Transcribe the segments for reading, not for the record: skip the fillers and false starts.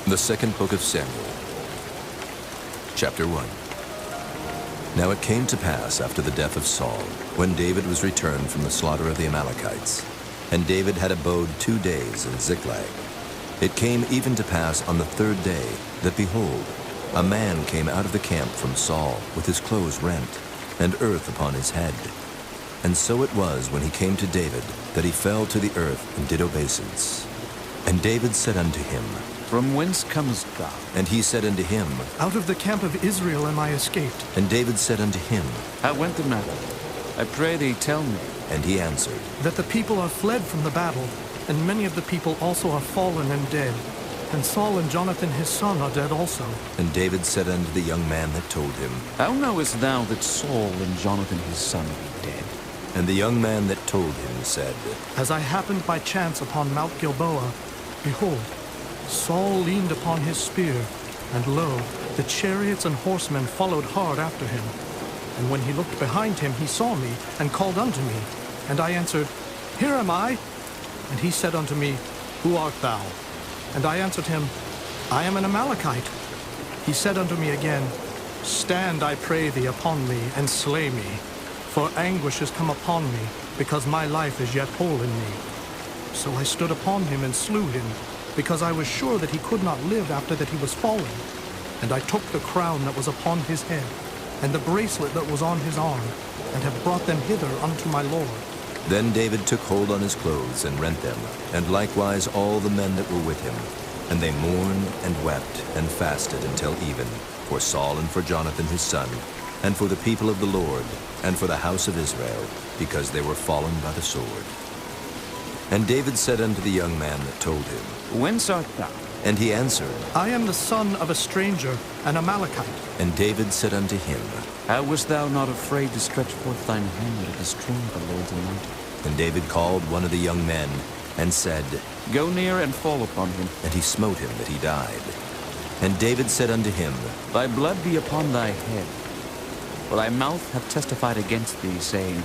The second book of Samuel, chapter 1. Now it came to pass after the death of Saul, when David was returned from the slaughter of the Amalekites, and David had abode 2 days in Ziklag. It came even to pass on the 3rd day, that behold, a man came out of the camp from Saul, with his clothes rent, and earth upon his head. And so it was, when he came to David, that he fell to the earth and did obeisance. And David said unto him, From whence comest thou? And he said unto him, Out of the camp of Israel am I escaped. And David said unto him, How went the matter? I pray thee, tell me. And he answered, That the people are fled from the battle, and many of the people also are fallen and dead. And Saul and Jonathan his son are dead also. And David said unto the young man that told him, How knowest thou that Saul and Jonathan his son be dead? And the young man that told him said, As I happened by chance upon Mount Gilboa, behold, Saul leaned upon his spear, and lo, the chariots and horsemen followed hard after him. And when he looked behind him, he saw me, and called unto me. And I answered, Here am I. And he said unto me, Who art thou? And I answered him, I am an Amalekite. He said unto me again, Stand, I pray thee, upon me, and slay me. For anguish is come upon me, because my life is yet whole in me. So I stood upon him and slew him, because I was sure that he could not live after that he was fallen. And I took the crown that was upon his head, and the bracelet that was on his arm, and have brought them hither unto my lord. Then David took hold on his clothes and rent them, and likewise all the men that were with him. And they mourned and wept and fasted until even, for Saul and for Jonathan his son, and for the people of the Lord, and for the house of Israel, because they were fallen by the sword. And David said unto the young man that told him, Whence art thou? And he answered, I am the son of a stranger, an Amalekite. And David said unto him, How wast thou not afraid to stretch forth thine hand to destroy the Lord's anointed? And David called one of the young men, and said, Go near and fall upon him. And he smote him that he died. And David said unto him, Thy blood be upon thy head. For thy mouth hath testified against thee, saying,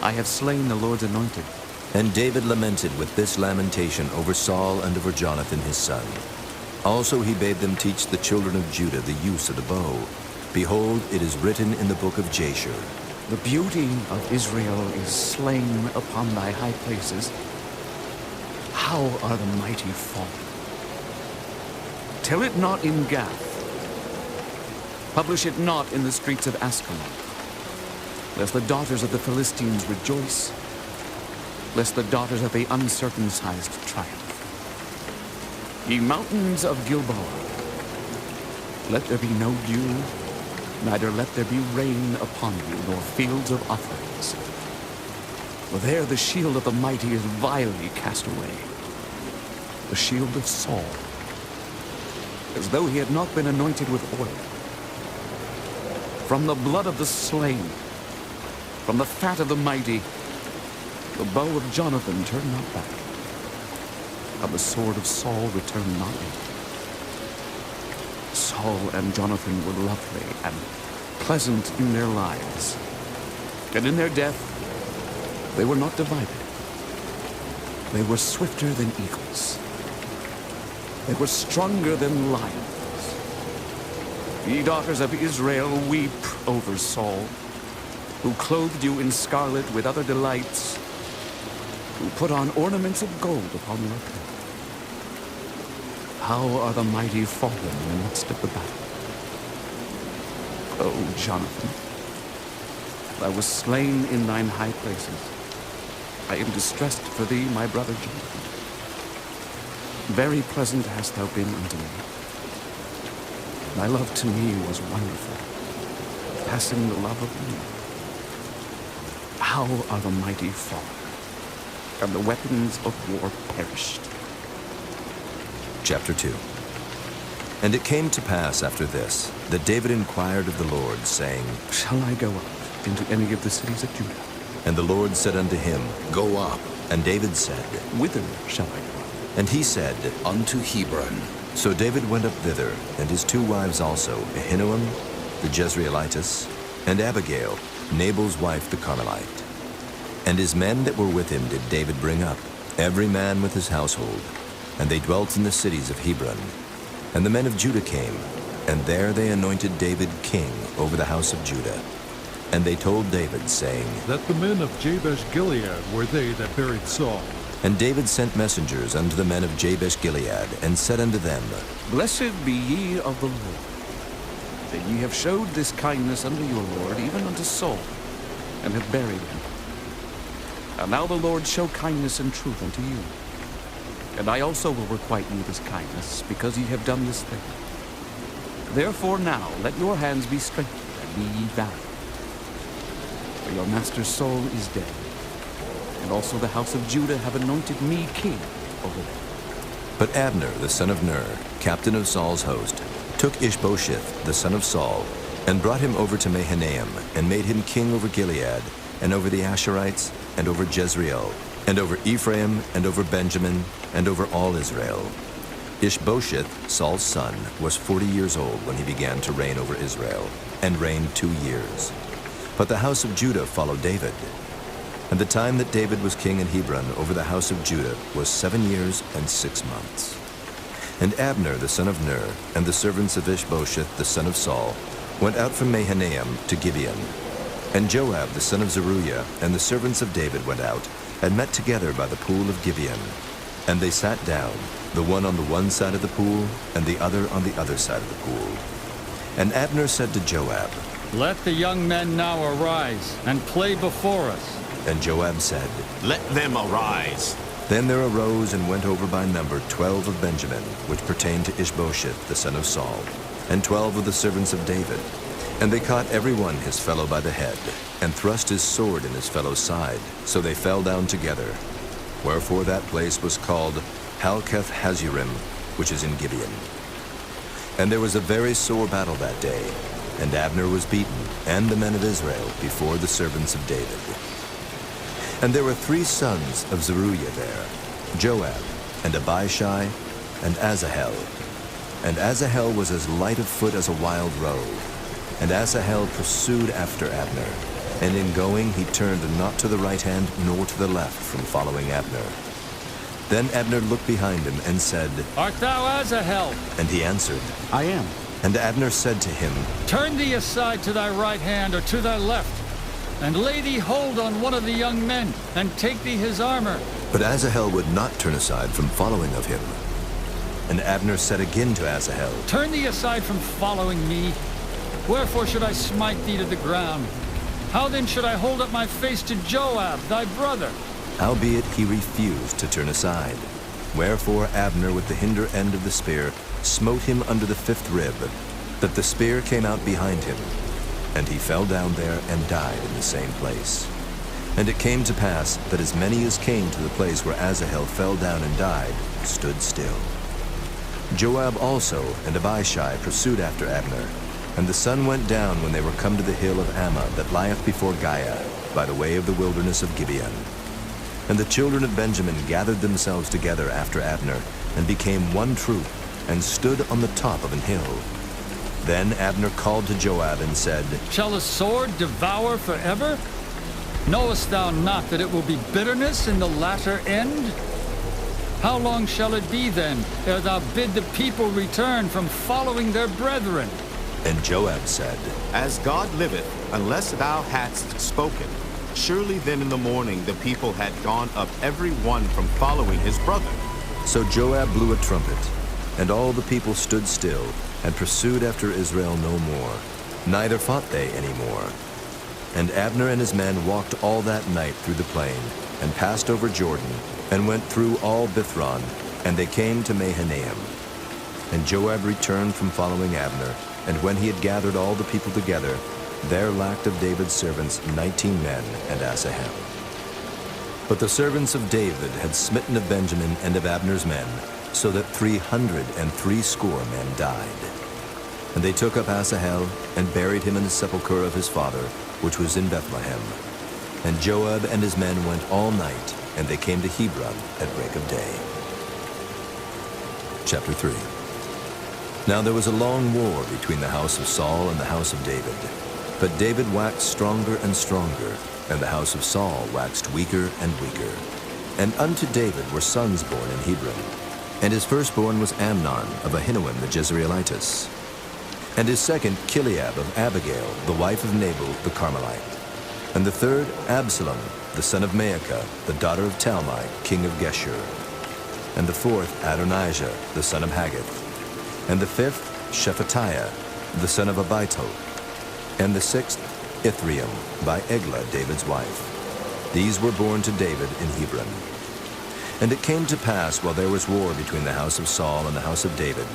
I have slain the Lord's anointed. And David lamented with this lamentation over Saul and over Jonathan his son. Also he bade them teach the children of Judah the use of the bow. Behold, it is written in the book of Jashur, The beauty of Israel is slain upon thy high places. How are the mighty fallen? Tell it not in Gath. Publish it not in the streets of Askelon. Lest the daughters of the Philistines rejoice, lest the daughters of the uncircumcised triumph. Ye mountains of Gilboa, let there be no dew, neither let there be rain upon you, nor fields of offerings. For there the shield of the mighty is vilely cast away, the shield of Saul, as though he had not been anointed with oil. From the blood of the slain, from the fat of the mighty, the bow of Jonathan turned not back, and the sword of Saul returned not in. Saul and Jonathan were lovely and pleasant in their lives, and in their death they were not divided. They were swifter than eagles. They were stronger than lions. Ye daughters of Israel, weep over Saul, who clothed you in scarlet with other delights, who put on ornaments of gold upon your apparel. How are the mighty fallen in the midst of the battle? O Jonathan, thou wast slain in thine high places. I am distressed for thee, my brother Jonathan. Very pleasant hast thou been unto me. Thy love to me was wonderful, passing the love of me. How are the mighty fallen, and the weapons of war perished. Chapter 2. And it came to pass after this, that David inquired of the Lord, saying, Shall I go up into any of the cities of Judah? And the Lord said unto him, Go up. And David said, Whither shall I go up? And he said, Unto Hebron. So David went up thither, and his 2 wives also, Ahinoam the Jezreelitess, and Abigail, Nabal's wife the Carmelite. And his men that were with him did David bring up, every man with his household. And they dwelt in the cities of Hebron. And the men of Judah came, and there they anointed David king over the house of Judah. And they told David, saying, That the men of Jabesh-Gilead were they that buried Saul. And David sent messengers unto the men of Jabesh-Gilead, and said unto them, Blessed be ye of the Lord, that ye have showed this kindness unto your Lord, even unto Saul, and have buried him. And now the Lord show kindness and truth unto you. And I also will requite you this kindness, because ye have done this thing. Therefore now let your hands be strengthened, and be ye valiant. For your master Saul is dead, and also the house of Judah have anointed me king over them. But Abner, the son of Ner, captain of Saul's host, took Ishbosheth, the son of Saul, and brought him over to Mahanaim, and made him king over Gilead, and over the Asherites, and over Jezreel, and over Ephraim, and over Benjamin, and over all Israel. Ishbosheth, Saul's son, was 40 years old when he began to reign over Israel, and reigned 2 years. But the house of Judah followed David. And the time that David was king in Hebron over the house of Judah was 7 years and 6 months. And Abner the son of Ner, and the servants of Ishbosheth the son of Saul, went out from Mahanaim to Gibeon. And Joab the son of Zeruiah, and the servants of David went out, and met together by the pool of Gibeon. And they sat down, the one on the one side of the pool, and the other on the other side of the pool. And Abner said to Joab, Let the young men now arise, and play before us. And Joab said, Let them arise. Then there arose and went over by number 12 of Benjamin, which pertained to Ishbosheth the son of Saul, and 12 of the servants of David. And they caught every one his fellow by the head, and thrust his sword in his fellow's side, so they fell down together. Wherefore that place was called Halketh Hazurim, which is in Gibeon. And there was a very sore battle that day, and Abner was beaten, and the men of Israel, before the servants of David. And there were 3 sons of Zeruiah there, Joab, and Abishai, and Asahel. And Asahel was as light of foot as a wild roe. And Asahel pursued after Abner, and in going he turned not to the right hand nor to the left from following Abner. Then Abner looked behind him and said, Art thou Asahel? And he answered, I am. And Abner said to him, Turn thee aside to thy right hand or to thy left, and lay thee hold on one of the young men, and take thee his armor. But Asahel would not turn aside from following of him. And Abner said again to Asahel, Turn thee aside from following me. Wherefore should I smite thee to the ground? How then should I hold up my face to Joab, thy brother? Howbeit he refused to turn aside. Wherefore Abner with the hinder end of the spear smote him under the 5th rib, that the spear came out behind him. And he fell down there and died in the same place. And it came to pass that as many as came to the place where Asahel fell down and died stood still. Joab also and Abishai pursued after Abner, and the sun went down when they were come to the hill of Ammah that lieth before Giah, by the way of the wilderness of Gibeon. And the children of Benjamin gathered themselves together after Abner, and became one troop, and stood on the top of an hill. Then Abner called to Joab and said, Shall a sword devour forever? Knowest thou not that it will be bitterness in the latter end? How long shall it be then, ere thou bid the people return from following their brethren? And Joab said, As God liveth, unless thou hadst spoken, surely then in the morning the people had gone up every one from following his brother. So Joab blew a trumpet, and all the people stood still, and pursued after Israel no more, neither fought they any more. And Abner and his men walked all that night through the plain, and passed over Jordan, and went through all Bithron, and they came to Mahanaim. And Joab returned from following Abner, and when he had gathered all the people together, there lacked of David's servants 19 men and Asahel. But the servants of David had smitten of Benjamin and of Abner's men, so that 360 men died. And they took up Asahel, and buried him in the sepulchre of his father, which was in Bethlehem. And Joab and his men went all night, and they came to Hebron at break of day. Chapter 3. Now there was a long war between the house of Saul and the house of David. But David waxed stronger and stronger, and the house of Saul waxed weaker and weaker. And unto David were sons born in Hebron. And his firstborn was Amnon of Ahinoam the Jezreelitess. And his second, Chileab of Abigail, the wife of Nabal the Carmelite. And the third, Absalom, the son of Maacah, the daughter of Talmai, king of Geshur. And the fourth, Adonijah, the son of Haggith. And the fifth, Shephatiah, the son of Abito. And the sixth, Ithream, by Eglah, David's wife. These were born to David in Hebron. And it came to pass, while there was war between the house of Saul and the house of David,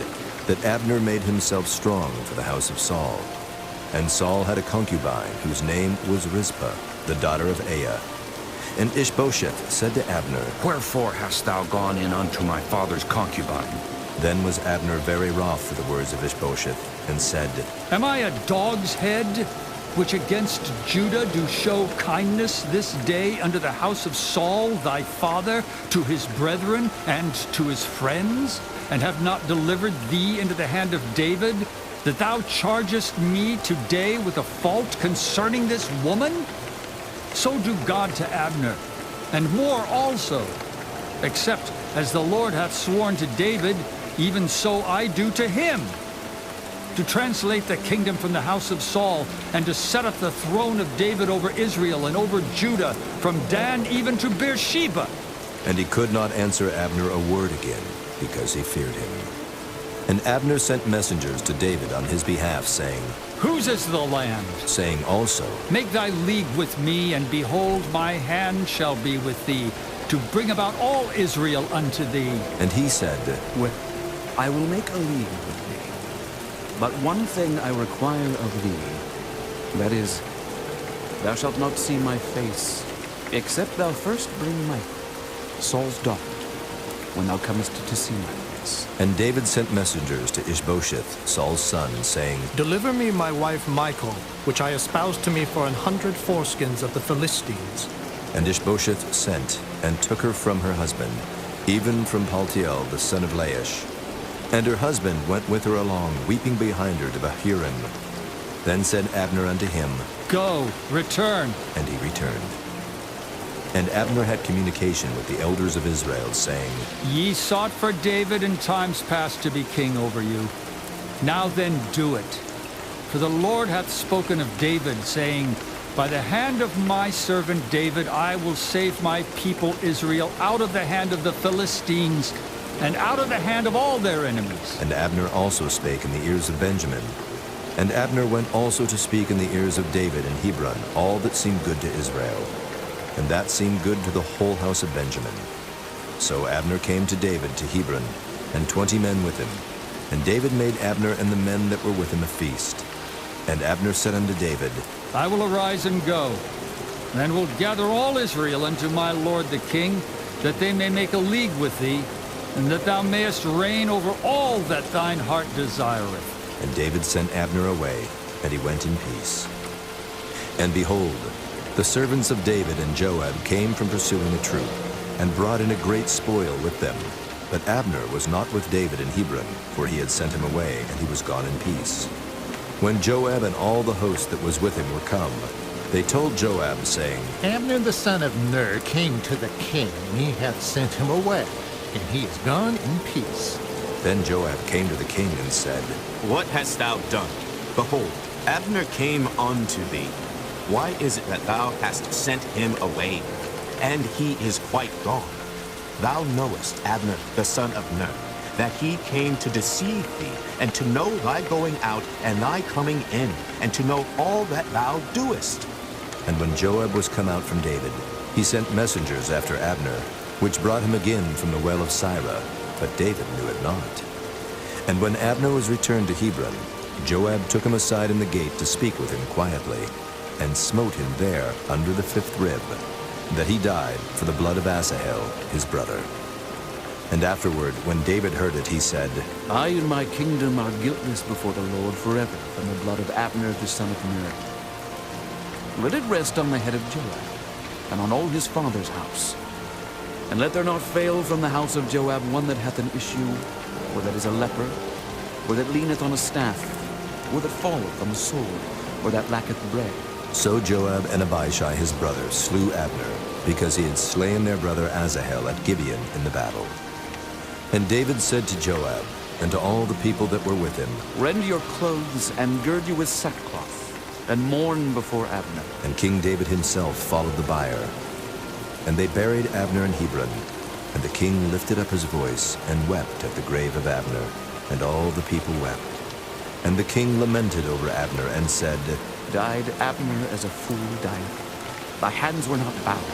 that Abner made himself strong for the house of Saul. And Saul had a concubine, whose name was Rizpah, the daughter of Aiah. And Ishbosheth said to Abner, Wherefore hast thou gone in unto my father's concubine? Then was Abner very wroth for the words of Ishbosheth, and said, Am I a dog's head, which against Judah do show kindness this day unto the house of Saul thy father, to his brethren and to his friends, and have not delivered thee into the hand of David, that thou chargest me today with a fault concerning this woman? So do God to Abner, and more also, except as the Lord hath sworn to David, even so I do to him, to translate the kingdom from the house of Saul, and to set up the throne of David over Israel and over Judah, from Dan even to Beersheba. And he could not answer Abner a word again, because he feared him. And Abner sent messengers to David on his behalf, saying, Whose is the land? Saying also, Make thy league with me, and behold, my hand shall be with thee, to bring about all Israel unto thee. And he said, Well, I will make a league with thee. But one thing I require of thee, that is, thou shalt not see my face, except thou first bring Michal, Saul's daughter, when thou comest to see my face. And David sent messengers to Ishbosheth, Saul's son, saying, Deliver me my wife Michal, which I espoused to me for 100 foreskins of the Philistines. And Ishbosheth sent, and took her from her husband, even from Paltiel the son of Laish. And her husband went with her along, weeping behind her to Bahurim. Then said Abner unto him, Go, return. And he returned. And Abner had communication with the elders of Israel, saying, Ye sought for David in times past to be king over you. Now then do it. For the Lord hath spoken of David, saying, By the hand of my servant David I will save my people Israel out of the hand of the Philistines, and out of the hand of all their enemies. And Abner also spake in the ears of Benjamin. And Abner went also to speak in the ears of David in Hebron all that seemed good to Israel. And that seemed good to the whole house of Benjamin. So Abner came to David to Hebron, and 20 men with him. And David made Abner and the men that were with him a feast. And Abner said unto David, I will arise and go, and will gather all Israel unto my lord the king, that they may make a league with thee, and that thou mayest reign over all that thine heart desireth. And David sent Abner away, and he went in peace. And behold, the servants of David and Joab came from pursuing a troop, and brought in a great spoil with them. But Abner was not with David in Hebron, for he had sent him away, and he was gone in peace. When Joab and all the host that was with him were come, they told Joab, saying, Abner the son of Ner came to the king, and he hath sent him away, and he is gone in peace. Then Joab came to the king and said, What hast thou done? Behold, Abner came unto thee. Why is it that thou hast sent him away, and he is quite gone? Thou knowest Abner the son of Ner, that he came to deceive thee, and to know thy going out and thy coming in, and to know all that thou doest. And when Joab was come out from David, he sent messengers after Abner, which brought him again from the well of Sirah, but David knew it not. And when Abner was returned to Hebron, Joab took him aside in the gate to speak with him quietly, and smote him there under the 5th rib, that he died for the blood of Asahel, his brother. And afterward, when David heard it, he said, I and my kingdom are guiltless before the Lord forever from the blood of Abner the son of Ner. Let it rest on the head of Joab, and on all his father's house. And let there not fail from the house of Joab one that hath an issue, or that is a leper, or that leaneth on a staff, or that falleth on the sword, or that lacketh bread. So Joab and Abishai his brother slew Abner, because he had slain their brother Asahel at Gibeon in the battle. And David said to Joab, and to all the people that were with him, Rend your clothes and gird you with sackcloth, and mourn before Abner. and King David himself followed the bier. And they buried Abner in Hebron. And the king lifted up his voice and wept at the grave of Abner, and all the people wept. And the king lamented over Abner and said, Died Abner as a fool dieth. Thy hands were not bound,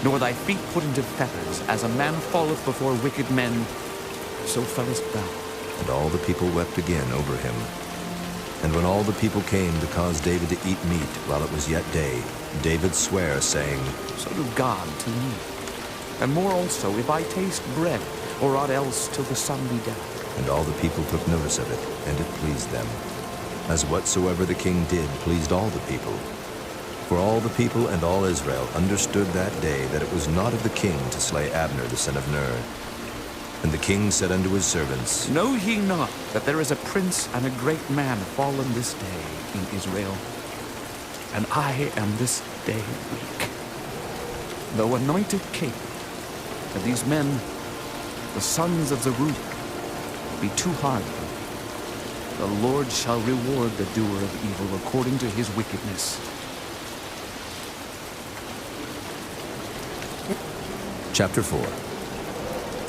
nor thy feet put into fetters. As a man falleth before wicked men, so fellest thou. And all the people wept again over him. And when all the people came to cause David to eat meat while it was yet day, David sware, saying, So do God to me. And more also, if I taste bread, or aught else till the sun be down. And all the people took notice of it, and it pleased them, as whatsoever the king did pleased all the people. For all the people and all Israel understood that day that it was not of the king to slay Abner the son of Ner. And the king said unto his servants, Know ye not that there is a prince and a great man fallen this day in Israel? And I am this day weak, though anointed king. And these men, the sons of Zerubbabel, be too hard for me. The Lord shall reward the doer of evil according to his wickedness. Chapter 4.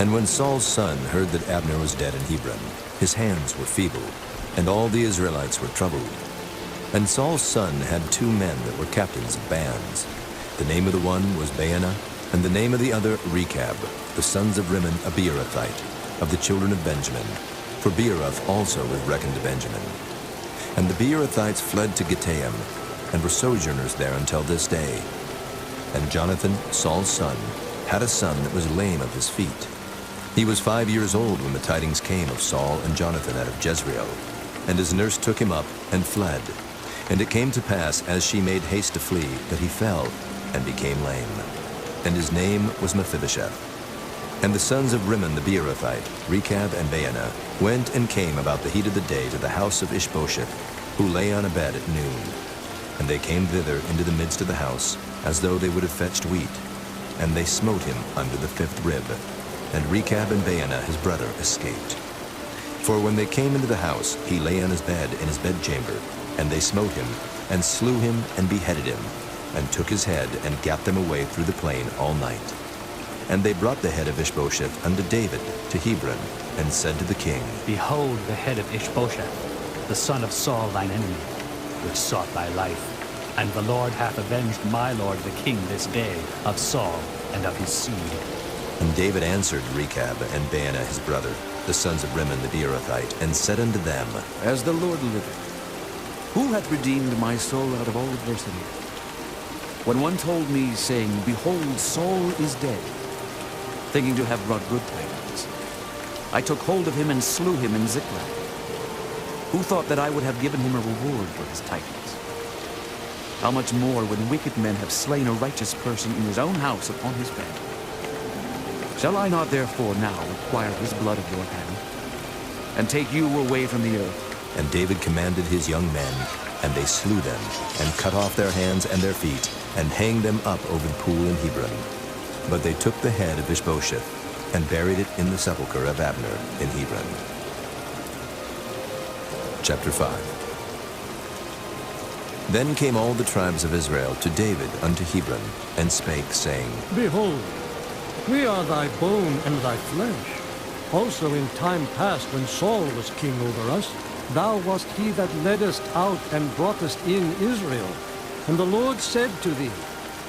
And when Saul's son heard that Abner was dead in Hebron, his hands were feeble, and all the Israelites were troubled. And Saul's son had 2 men that were captains of bands. The name of the one was Baanah, and the name of the other Rechab, the sons of Rimmon a Beerothite, of the children of Benjamin. For Beeroth also was reckoned to Benjamin. And the Beerothites fled to Gittaim, and were sojourners there until this day. And Jonathan, Saul's son, had a son that was lame of his feet. He was 5 years old when the tidings came of Saul and Jonathan out of Jezreel. And his nurse took him up and fled. And it came to pass, as she made haste to flee, that he fell and became lame. And his name was Mephibosheth. And the sons of Rimmon the Beerothite, Rechab and Baanah, went and came about the heat of the day to the house of Ishbosheth, who lay on a bed at noon. And they came thither into the midst of the house, as though they would have fetched wheat. And they smote him under the 5th rib. And Rechab and Baanah his brother escaped. For when they came into the house, he lay on his bed in his bedchamber. And they smote him, and slew him, and beheaded him, and took his head, and gat them away through the plain all night. And they brought the head of Ishbosheth unto David to Hebron, and said to the king, Behold the head of Ishbosheth, the son of Saul thine enemy, which sought thy life. And the Lord hath avenged my lord the king this day of Saul and of his seed. And David answered Rechab and Baanah his brother, the sons of Rimmon the Beerothite, and said unto them, As the Lord liveth, who hath redeemed my soul out of all adversity? When one told me, saying, Behold, Saul is dead, thinking to have brought good tidings, I took hold of him and slew him in Ziklag. Who thought that I would have given him a reward for his tidings? How much more when wicked men have slain a righteous person in his own house upon his bed? Shall I not therefore now require his blood at your hand, and take you away from the earth? And David commanded his young men, and they slew them, and cut off their hands and their feet, and hanged them up over the pool in Hebron. But they took the head of Ishbosheth, and buried it in the sepulchre of Abner in Hebron. Chapter 5. Then came all the tribes of Israel to David unto Hebron, and spake, saying, Behold, we are thy bone and thy flesh. Also in time past, when Saul was king over us, thou wast he that leddest out and broughtest in Israel. And the Lord said to thee,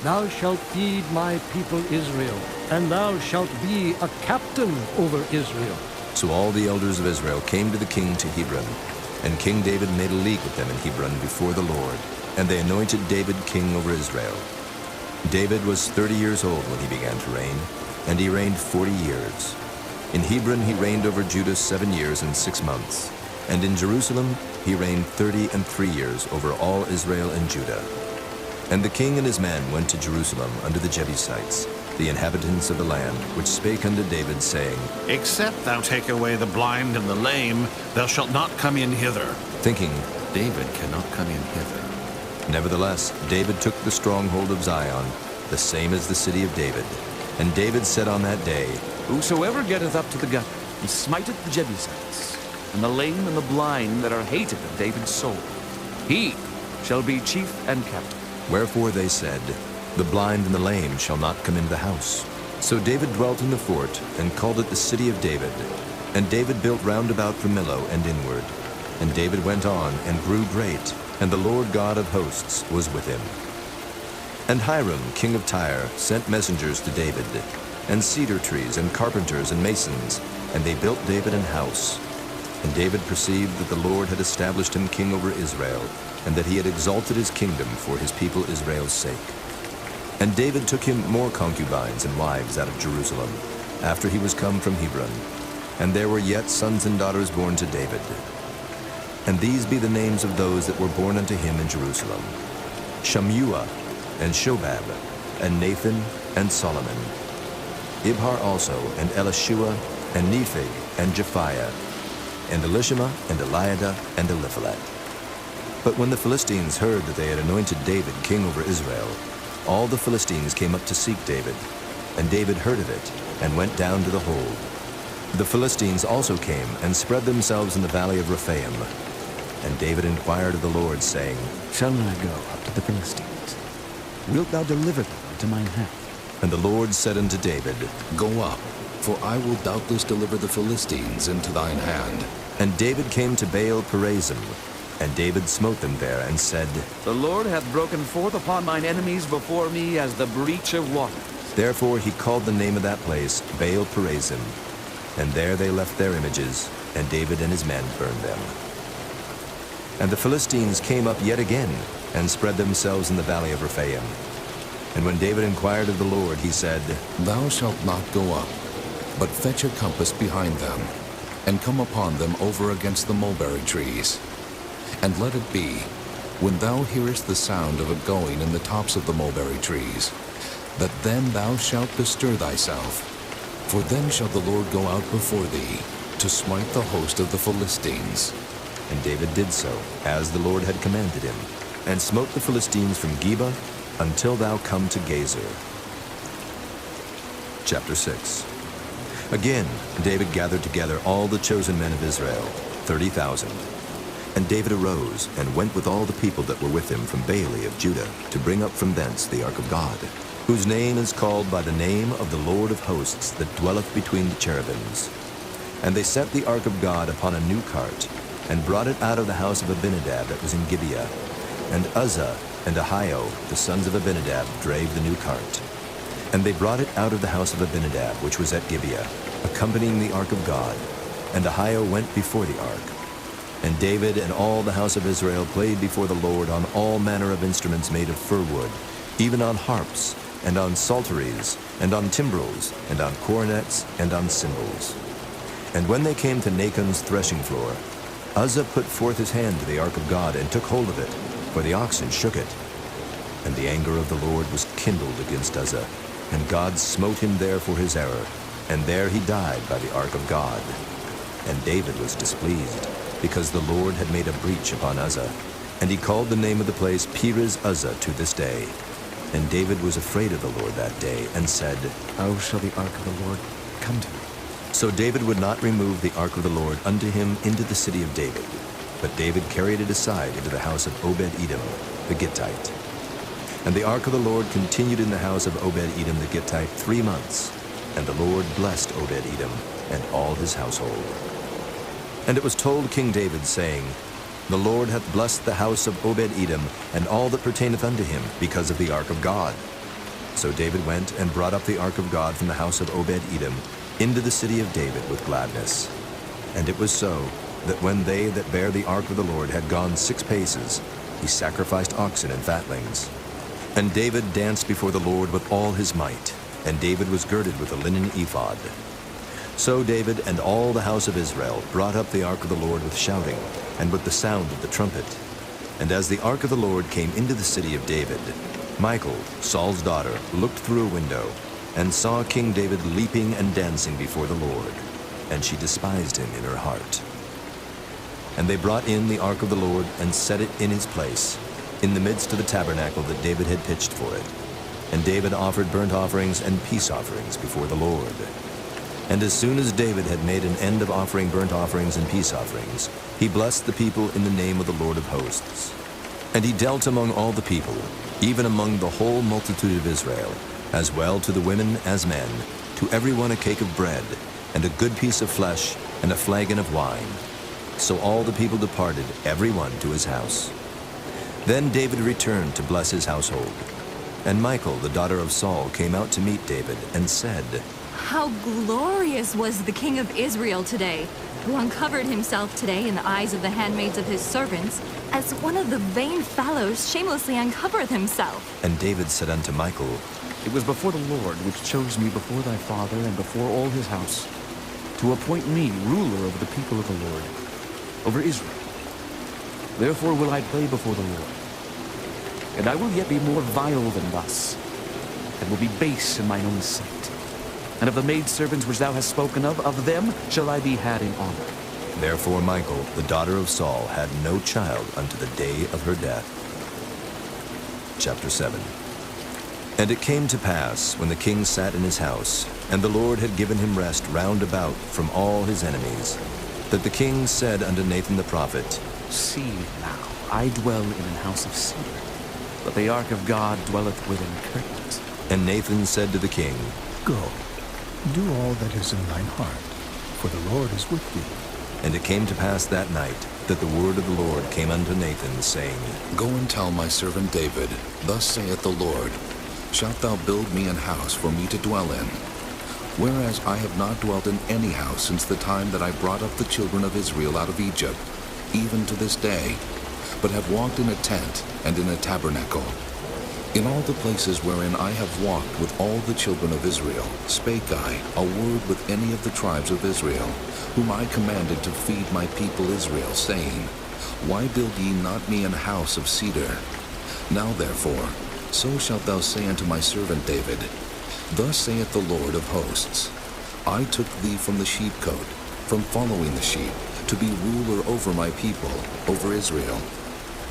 Thou shalt feed my people Israel, and thou shalt be a captain over Israel. So all the elders of Israel came to the king to Hebron, and King David made a league with them in Hebron before the Lord, and they anointed David king over Israel. David was 30 years old when he began to reign, and he reigned 40 years. In Hebron he reigned over Judah 7 years and 6 months, and in Jerusalem he reigned 33 years over all Israel and Judah. And the king and his men went to Jerusalem unto the Jebusites, the inhabitants of the land, which spake unto David, saying, Except thou take away the blind and the lame, thou shalt not come in hither. Thinking, David cannot come in hither. Nevertheless, David took the stronghold of Zion, the same as the city of David. And David said on that day, Whosoever getteth up to the gutter, He smiteth the Jebusites, and the lame and the blind that are hated of David's soul. He shall be chief and captain. Wherefore they said, The blind and the lame shall not come into the house. So David dwelt in the fort, and called it the city of David. And David built round about from Millo and inward. And David went on, and grew great, and the Lord God of hosts was with him. And Hiram, king of Tyre, sent messengers to David, and cedar trees, and carpenters, and masons, and they built David an house. And David perceived that the Lord had established him king over Israel, and that he had exalted his kingdom for his people Israel's sake. And David took him more concubines and wives out of Jerusalem, after he was come from Hebron. And there were yet sons and daughters born to David. And these be the names of those that were born unto him in Jerusalem: Shammua, and Shobab, and Nathan, and Solomon. Ibhar also, and Elishua, and Nepheg, and Japhiah, and Elishama, and Eliada, and Eliphalet. But when the Philistines heard that they had anointed David king over Israel, all the Philistines came up to seek David. And David heard of it, and went down to the hold. The Philistines also came, and spread themselves in the valley of Rephaim. And David inquired of the Lord, saying, Shall I go up to the Philistines? Wilt thou deliver them into mine hand? And the Lord said unto David, Go up, for I will doubtless deliver the Philistines into thine hand. And David came to Baal Perazim, and David smote them there, and said, The Lord hath broken forth upon mine enemies before me as the breach of water. Therefore he called the name of that place Baal Perazim. And there they left their images, and David and his men burned them. And the Philistines came up yet again, and spread themselves in the valley of Rephaim. And when David inquired of the Lord, he said, Thou shalt not go up, but fetch a compass behind them, and come upon them over against the mulberry trees. And let it be, when thou hearest the sound of a going in the tops of the mulberry trees, that then thou shalt bestir thyself. For then shall the Lord go out before thee, to smite the host of the Philistines. And David did so, as the Lord had commanded him, and smote the Philistines from Geba until thou come to Gazer. Chapter 6. Again, David gathered together all the chosen men of Israel, 30,000. And David arose, and went with all the people that were with him from Baale of Judah, to bring up from thence the ark of God, whose name is called by the name of the Lord of hosts that dwelleth between the cherubims. And they set the ark of God upon a new cart, and brought it out of the house of Abinadab that was in Gibeah. And Uzzah and Ahio, the sons of Abinadab, drave the new cart. And they brought it out of the house of Abinadab, which was at Gibeah, accompanying the ark of God. And Ahio went before the ark. And David and all the house of Israel played before the Lord on all manner of instruments made of fir wood, even on harps, and on psalteries, and on timbrels, and on cornets, and on cymbals. And when they came to Nachon's threshing floor, Uzzah put forth his hand to the ark of God, and took hold of it, for the oxen shook it. And the anger of the Lord was kindled against Uzzah, and God smote him there for his error, and there he died by the ark of God. And David was displeased, because the Lord had made a breach upon Uzzah. And he called the name of the place Perez Uzzah to this day. And David was afraid of the Lord that day, and said, How shall the ark of the Lord come to me? So David would not remove the ark of the Lord unto him into the city of David, but David carried it aside into the house of Obed-Edom the Gittite. And the ark of the Lord continued in the house of Obed-Edom the Gittite 3 months, and the Lord blessed Obed-Edom and all his household. And it was told King David, saying, The Lord hath blessed the house of Obed-Edom and all that pertaineth unto him, because of the ark of God. So David went and brought up the ark of God from the house of Obed-Edom into the city of David with gladness. And it was so, that when they that bare the ark of the Lord had gone 6 paces, he sacrificed oxen and fatlings. And David danced before the Lord with all his might, and David was girded with a linen ephod. So David and all the house of Israel brought up the ark of the Lord with shouting, and with the sound of the trumpet. And as the ark of the Lord came into the city of David, Michal, Saul's daughter, looked through a window, and saw King David leaping and dancing before the Lord, and she despised him in her heart. And they brought in the ark of the Lord, and set it in his place, in the midst of the tabernacle that David had pitched for it. And David offered burnt offerings and peace offerings before the Lord. And as soon as David had made an end of offering burnt offerings and peace offerings, he blessed the people in the name of the Lord of hosts. And he dealt among all the people, even among the whole multitude of Israel, as well to the women as men, to everyone a cake of bread, and a good piece of flesh, and a flagon of wine. So all the people departed, every one to his house. Then David returned to bless his household. And Michal, the daughter of Saul, came out to meet David, and said, How glorious was the king of Israel today, who uncovered himself today in the eyes of the handmaids of his servants, as one of the vain fellows shamelessly uncovereth himself. And David said unto Michal, It was before the Lord which chose me before thy father and before all his house, to appoint me ruler over the people of the Lord, over Israel. Therefore will I play before the Lord. And I will yet be more vile than thus, and will be base in mine own sight. And of the maidservants which thou hast spoken of them shall I be had in honor. Therefore Michal, the daughter of Saul, had no child unto the day of her death. Chapter 7. And it came to pass, when the king sat in his house, and the Lord had given him rest round about from all his enemies, that the king said unto Nathan the prophet, See now, I dwell in an house of cedar, but the ark of God dwelleth within curtains. And Nathan said to the king, Go, do all that is in thine heart, for the Lord is with thee. And it came to pass that night, that the word of the Lord came unto Nathan, saying, Go and tell my servant David, Thus saith the Lord, Shalt thou build me an house for me to dwell in? Whereas I have not dwelt in any house since the time that I brought up the children of Israel out of Egypt, even to this day, but have walked in a tent and in a tabernacle. In all the places wherein I have walked with all the children of Israel, spake I a word with any of the tribes of Israel, whom I commanded to feed my people Israel, saying, Why build ye not me an house of cedar? Now therefore, so shalt thou say unto my servant David, Thus saith the Lord of hosts, I took thee from the sheepcote, from following the sheep, to be ruler over my people, over Israel.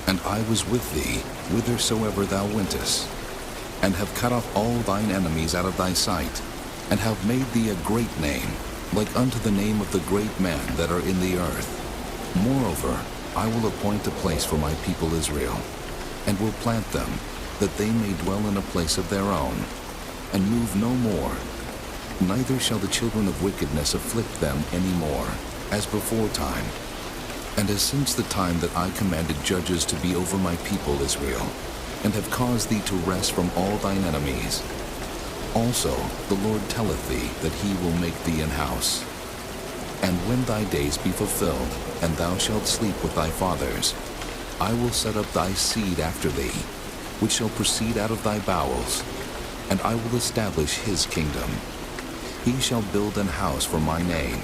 And I was with thee whithersoever thou wentest, and have cut off all thine enemies out of thy sight, and have made thee a great name, like unto the name of the great men that are in the earth. Moreover, I will appoint a place for my people Israel, and will plant them, that they may dwell in a place of their own, and move no more. Neither shall the children of wickedness afflict them any more, as before time, and as since the time that I commanded judges to be over my people Israel, and have caused thee to rest from all thine enemies. Also the Lord telleth thee that he will make thee an house. And when thy days be fulfilled, and thou shalt sleep with thy fathers, I will set up thy seed after thee, which shall proceed out of thy bowels, and I will establish his kingdom. He shall build an house for my name,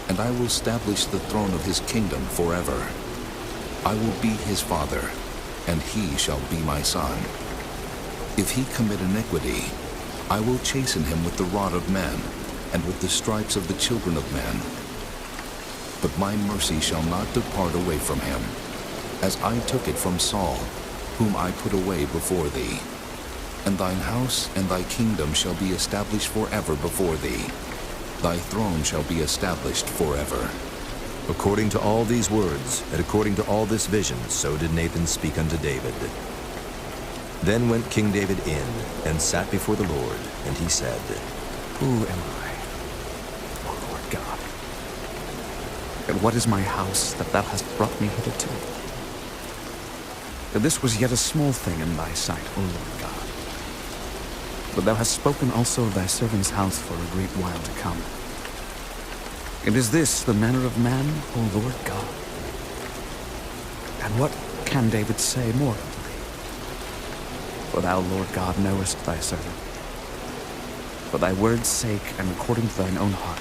and I will establish the throne of his kingdom forever. I will be his father, and he shall be my son. If he commit iniquity, I will chasten him with the rod of men, and with the stripes of the children of men. But my mercy shall not depart away from him, as I took it from Saul, whom I put away before thee. And thine house and thy kingdom shall be established forever before thee. Thy throne shall be established forever. According to all these words, and according to all this vision, so did Nathan speak unto David. Then went King David in, and sat before the Lord, and he said, Who am I, O Lord God? And what is my house that thou hast brought me hitherto? That this was yet a small thing in thy sight, O Lord God. But thou hast spoken also of thy servant's house for a great while to come. And is this the manner of man, O Lord God? And what can David say more unto thee? For thou, Lord God, knowest thy servant. For thy word's sake, and according to thine own heart,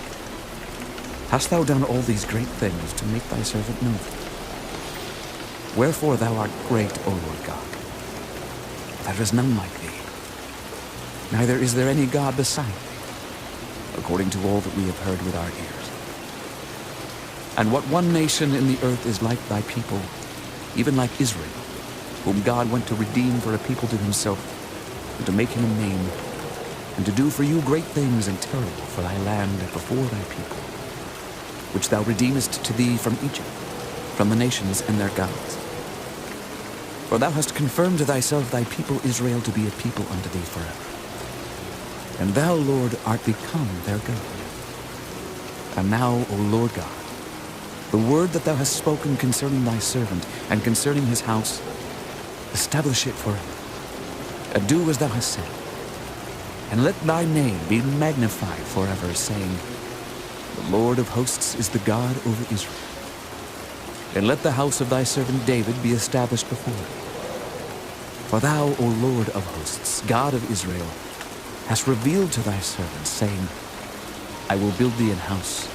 hast thou done all these great things to make thy servant know thee. Wherefore thou art great, O Lord God. There is none like thee, neither is there any God beside thee, according to all that we have heard with our ears. And what one nation in the earth is like thy people, even like Israel, whom God went to redeem for a people to himself, and to make him a name, and to do for you great things and terrible for thy land before thy people, which thou redeemest to thee from Egypt, from the nations and their gods. For thou hast confirmed to thyself thy people Israel to be a people unto thee forever. And thou, Lord, art become their God. And now, O Lord God, the word that thou hast spoken concerning thy servant and concerning his house, establish it forever. And do as thou hast said. And let thy name be magnified forever, saying, the Lord of hosts is the God over Israel. And let the house of thy servant David be established before thee. For thou, O Lord of hosts, God of Israel, hast revealed to thy servant, saying, I will build thee an house.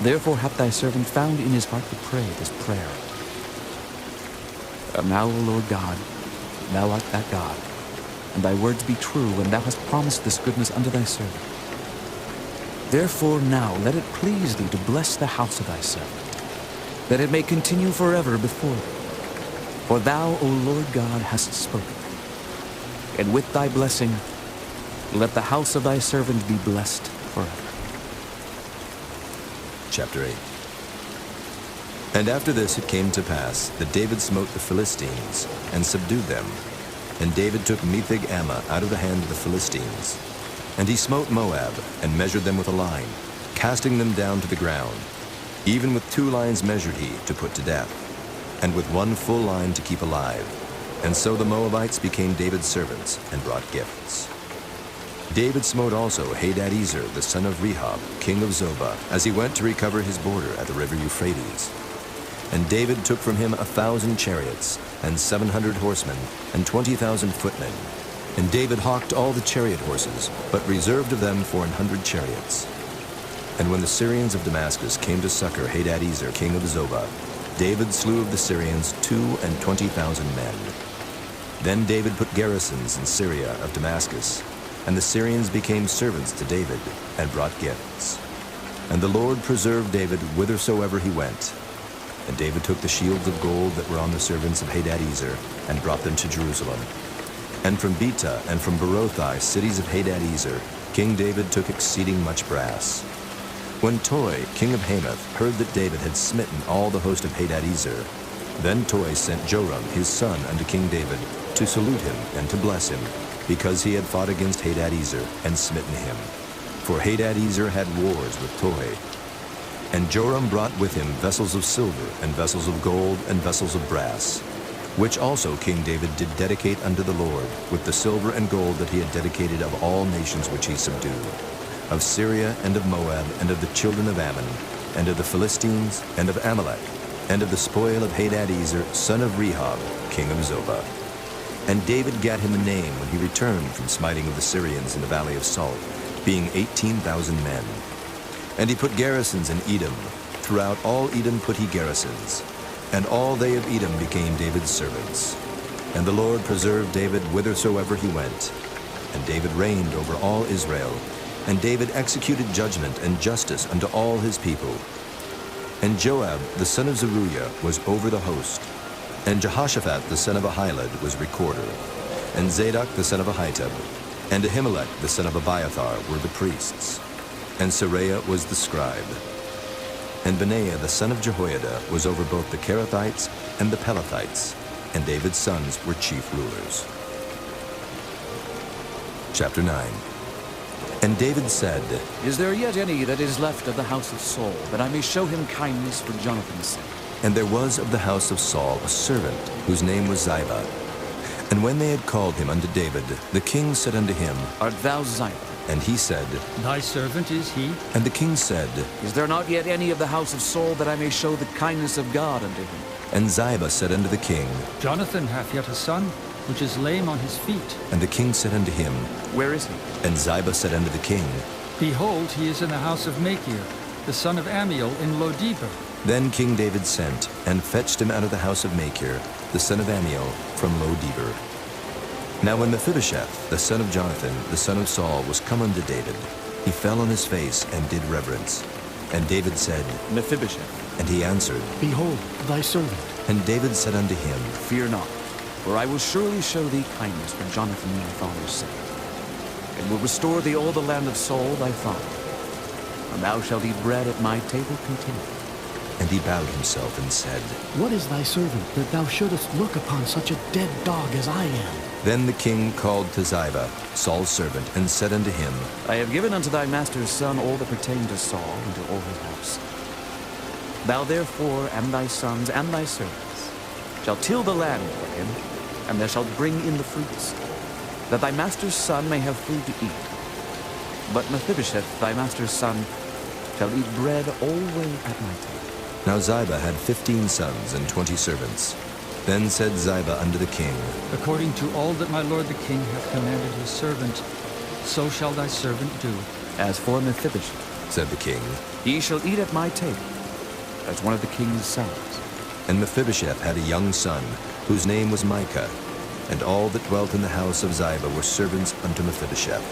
Therefore hath thy servant found in his heart to pray this prayer. And now, O Lord God, thou art that God, and thy words be true, and thou hast promised this goodness unto thy servant. Therefore now let it please thee to bless the house of thy servant, that it may continue forever before thee. For thou, O Lord God, hast spoken. And with thy blessing, let the house of thy servant be blessed forever. Chapter 8. And after this it came to pass that David smote the Philistines and subdued them. And David took Metheg-Ammah out of the hand of the Philistines. And he smote Moab and measured them with a line, casting them down to the ground. Even with 2 lines measured he to put to death, and with 1 full line to keep alive. And so the Moabites became David's servants and brought gifts. David smote also Hadadezer, the son of Rehob, king of Zobah, as he went to recover his border at the river Euphrates. And David took from him 1,000 chariots, and 700 horsemen, and 20,000 footmen. And David hawked all the chariot horses, but reserved of them 400 chariots. And when the Syrians of Damascus came to succor Hadadezer, king of Zobah, David slew of the Syrians 22,000 men. Then David put garrisons in Syria of Damascus, and the Syrians became servants to David, and brought gifts. And the Lord preserved David whithersoever he went. And David took the shields of gold that were on the servants of Hadadezer, and brought them to Jerusalem. And from Betah and from Berothai, cities of Hadadezer, King David took exceeding much brass. When Toi, king of Hamath, heard that David had smitten all the host of Hadadezer, then Toi sent Joram his son unto King David, to salute him and to bless him, because he had fought against Hadadezer and smitten him. For Hadadezer had wars with Toi. And Joram brought with him vessels of silver, and vessels of gold, and vessels of brass, which also King David did dedicate unto the Lord, with the silver and gold that he had dedicated of all nations which he subdued, of Syria, and of Moab, and of the children of Ammon, and of the Philistines, and of Amalek, and of the spoil of Hadadezer, son of Rehob, king of Zobah. And David gat him a name when he returned from smiting of the Syrians in the valley of Salt, being 18,000 men. And he put garrisons in Edom. Throughout all Edom put he garrisons. And all they of Edom became David's servants. And the Lord preserved David whithersoever he went. And David reigned over all Israel. And David executed judgment and justice unto all his people. And Joab the son of Zeruiah was over the host. And Jehoshaphat the son of Ahilud was recorder. And Zadok the son of Ahitub, and Ahimelech the son of Abiathar were the priests. And Seraiah was the scribe. And Benaiah the son of Jehoiada was over both the Kerethites and the Pelethites, and David's sons were chief rulers. Chapter 9. And David said, Is there yet any that is left of the house of Saul, that I may show him kindness for Jonathan's sake? And there was of the house of Saul a servant, whose name was Ziba. And when they had called him unto David, the king said unto him, Art thou Ziba? And he said, Thy servant is he. And the king said, Is there not yet any of the house of Saul, that I may show the kindness of God unto him? And Ziba said unto the king, Jonathan hath yet a son, which is lame on his feet. And the king said unto him, Where is he? And Ziba said unto the king, Behold, he is in the house of Machir, the son of Amiel, in Lo-debar. Then King David sent, and fetched him out of the house of Machir, the son of Amiel, from Lo-debar. Now when Mephibosheth, the son of Jonathan, the son of Saul, was come unto David, he fell on his face and did reverence. And David said, Mephibosheth. And he answered, Behold, thy servant. And David said unto him, Fear not, for I will surely show thee kindness for Jonathan my father's sake. and will restore thee all the land of Saul thy father. And thou shalt eat bread at my table continually. And he bowed himself and said, What is thy servant, that thou shouldest look upon such a dead dog as I am? Then the king called to Ziba, Saul's servant, and said unto him, I have given unto thy master's son all that pertained to Saul and to all his house. Thou therefore and thy sons and thy servants shalt till the land for him, and thou shalt bring in the fruits, that thy master's son may have food to eat. But Mephibosheth, thy master's son, shall eat bread alway at my table. Now Ziba had 15 sons and 20 servants. Then said Ziba unto the king, According to all that my lord the king hath commanded his servant, so shall thy servant do. As for Mephibosheth, said the king, he shall eat at my table, as one of the king's sons. And Mephibosheth had a young son, whose name was Micah, and all that dwelt in the house of Ziba were servants unto Mephibosheth.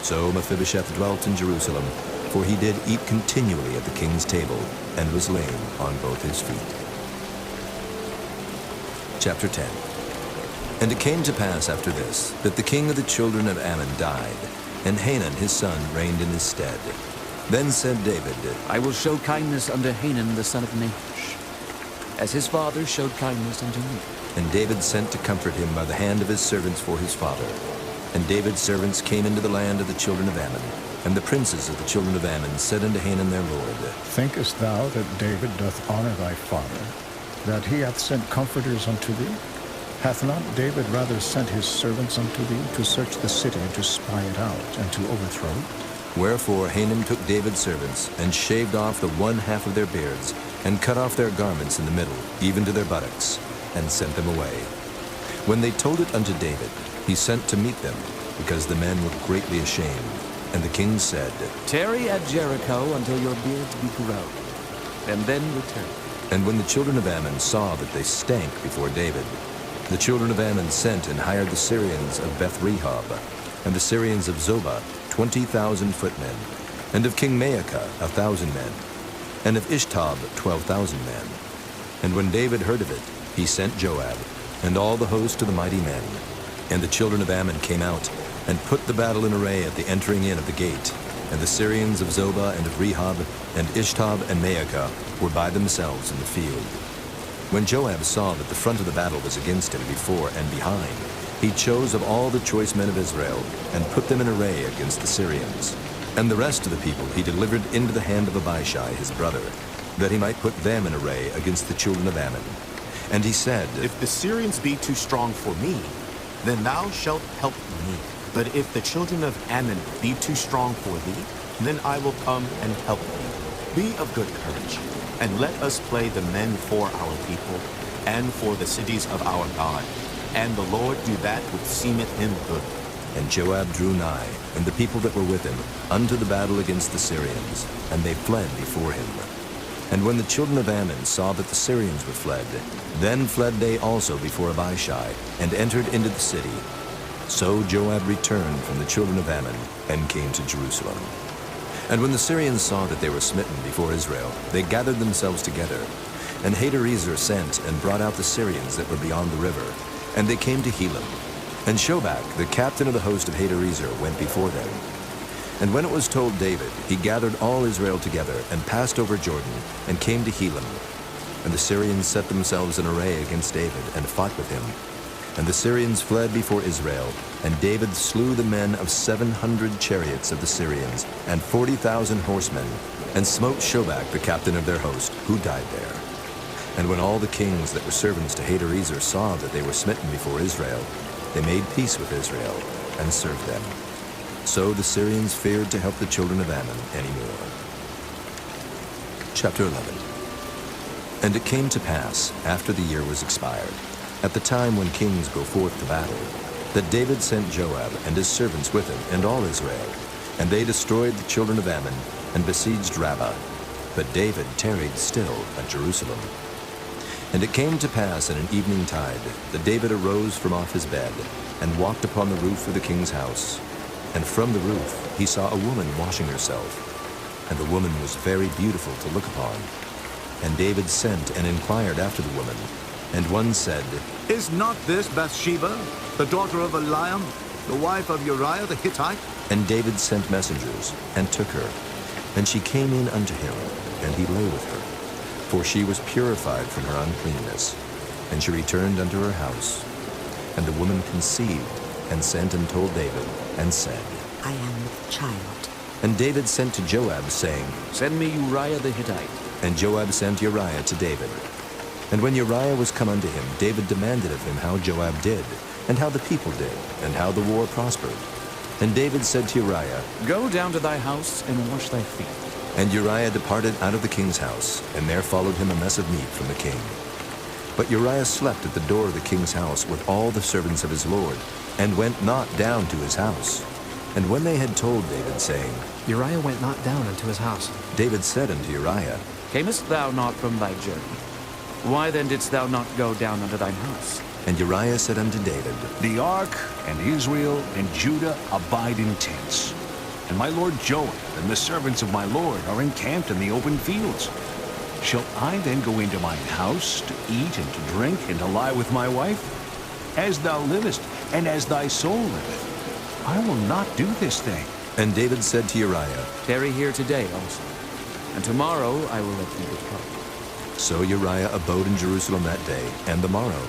So Mephibosheth dwelt in Jerusalem, for he did eat continually at the king's table, and was lame on both his feet. Chapter 10. And it came to pass after this, that the king of the children of Ammon died, and Hanun his son reigned in his stead. Then said David, I will show kindness unto Hanun the son of Nahash, as his father showed kindness unto me. And David sent to comfort him by the hand of his servants for his father. And David's servants came into the land of the children of Ammon. And the princes of the children of Ammon said unto Hanun their lord, Thinkest thou that David doth honor thy father, that he hath sent comforters unto thee? Hath not David rather sent his servants unto thee to search the city and to spy it out and to overthrow it? Wherefore Hanun took David's servants, and shaved off the one half of their beards, and cut off their garments in the middle, even to their buttocks, and sent them away. When they told it unto David, he sent to meet them, because the men were greatly ashamed. And the king said, Tarry at Jericho until your beards be grown, and then return. And when the children of Ammon saw that they stank before David, the children of Ammon sent and hired the Syrians of Beth-rehob, and the Syrians of Zobah 20,000 footmen, and of King Maacah 1,000 men, and of Ishtob 12,000 men. And when David heard of it, he sent Joab, and all the host to the mighty men. And the children of Ammon came out, and put the battle in array at the entering in of the gate. And the Syrians of Zobah and of Rehob, and Ishtob and Maacah were by themselves in the field. When Joab saw that the front of the battle was against him before and behind, he chose of all the choice men of Israel, and put them in array against the Syrians. And the rest of the people he delivered into the hand of Abishai his brother, that he might put them in array against the children of Ammon. And he said, If the Syrians be too strong for me, then thou shalt help me. But if the children of Ammon be too strong for thee, then I will come and help thee. Be of good courage, and let us play the men for our people, and for the cities of our God. And the Lord do that which seemeth him good. And Joab drew nigh, and the people that were with him, unto the battle against the Syrians, and they fled before him. And when the children of Ammon saw that the Syrians were fled, then fled they also before Abishai, and entered into the city. So Joab returned from the children of Ammon, and came to Jerusalem. And when the Syrians saw that they were smitten before Israel, they gathered themselves together. And Hadarezer sent and brought out the Syrians that were beyond the river, and they came to Helam. And Shobach, the captain of the host of Hadarezer, went before them. And when it was told David, he gathered all Israel together, and passed over Jordan, and came to Helam. And the Syrians set themselves in array against David, and fought with him. And the Syrians fled before Israel, and David slew the men of 700 chariots of the Syrians, and 40,000 horsemen, and smote Shobach, the captain of their host, who died there. And when all the kings that were servants to Hadarezer saw that they were smitten before Israel, they made peace with Israel, and served them. So the Syrians feared to help the children of Ammon any more. Chapter 11. And it came to pass, after the year was expired, at the time when kings go forth to battle, that David sent Joab and his servants with him, and all Israel, and they destroyed the children of Ammon, and besieged Rabbah. But David tarried still at Jerusalem. And it came to pass in an evening tide, that David arose from off his bed, and walked upon the roof of the king's house. And from the roof he saw a woman washing herself, and the woman was very beautiful to look upon. And David sent and inquired after the woman. And one said, Is not this Bathsheba, the daughter of Eliam, the wife of Uriah the Hittite? And David sent messengers, and took her. And she came in unto him, and he lay with her. For she was purified from her uncleanness. And she returned unto her house. And the woman conceived, and sent and told David, and said, I am with child. And David sent to Joab, saying, Send me Uriah the Hittite. And Joab sent Uriah to David. And when Uriah was come unto him, David demanded of him how Joab did, and how the people did, and how the war prospered. And David said to Uriah, Go down to thy house and wash thy feet. And Uriah departed out of the king's house, and there followed him a mess of meat from the king. But Uriah slept at the door of the king's house with all the servants of his lord, and went not down to his house. And when they had told David, saying, Uriah went not down unto his house, David said unto Uriah, Camest thou not from thy journey? Why then didst thou not go down unto thine house? And Uriah said unto David, The ark and Israel and Judah abide in tents. And my lord Joab and the servants of my lord are encamped in the open fields. Shall I then go into mine house to eat and to drink and to lie with my wife? As thou livest, and as thy soul liveth, I will not do this thing. And David said to Uriah, Tarry here today also, and tomorrow I will let thee depart. So Uriah abode in Jerusalem that day and the morrow.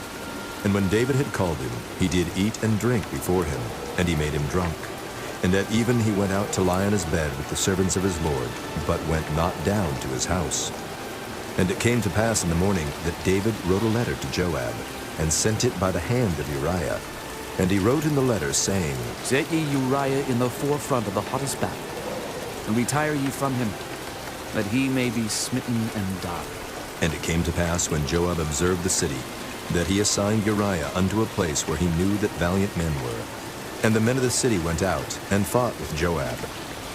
And when David had called him, he did eat and drink before him, and he made him drunk. And at even he went out to lie on his bed with the servants of his lord, but went not down to his house. And it came to pass in the morning that David wrote a letter to Joab, and sent it by the hand of Uriah. And he wrote in the letter, saying, Set ye Uriah in the forefront of the hottest battle, and retire ye from him, that he may be smitten and die. And it came to pass, when Joab observed the city, that he assigned Uriah unto a place where he knew that valiant men were. And the men of the city went out, and fought with Joab.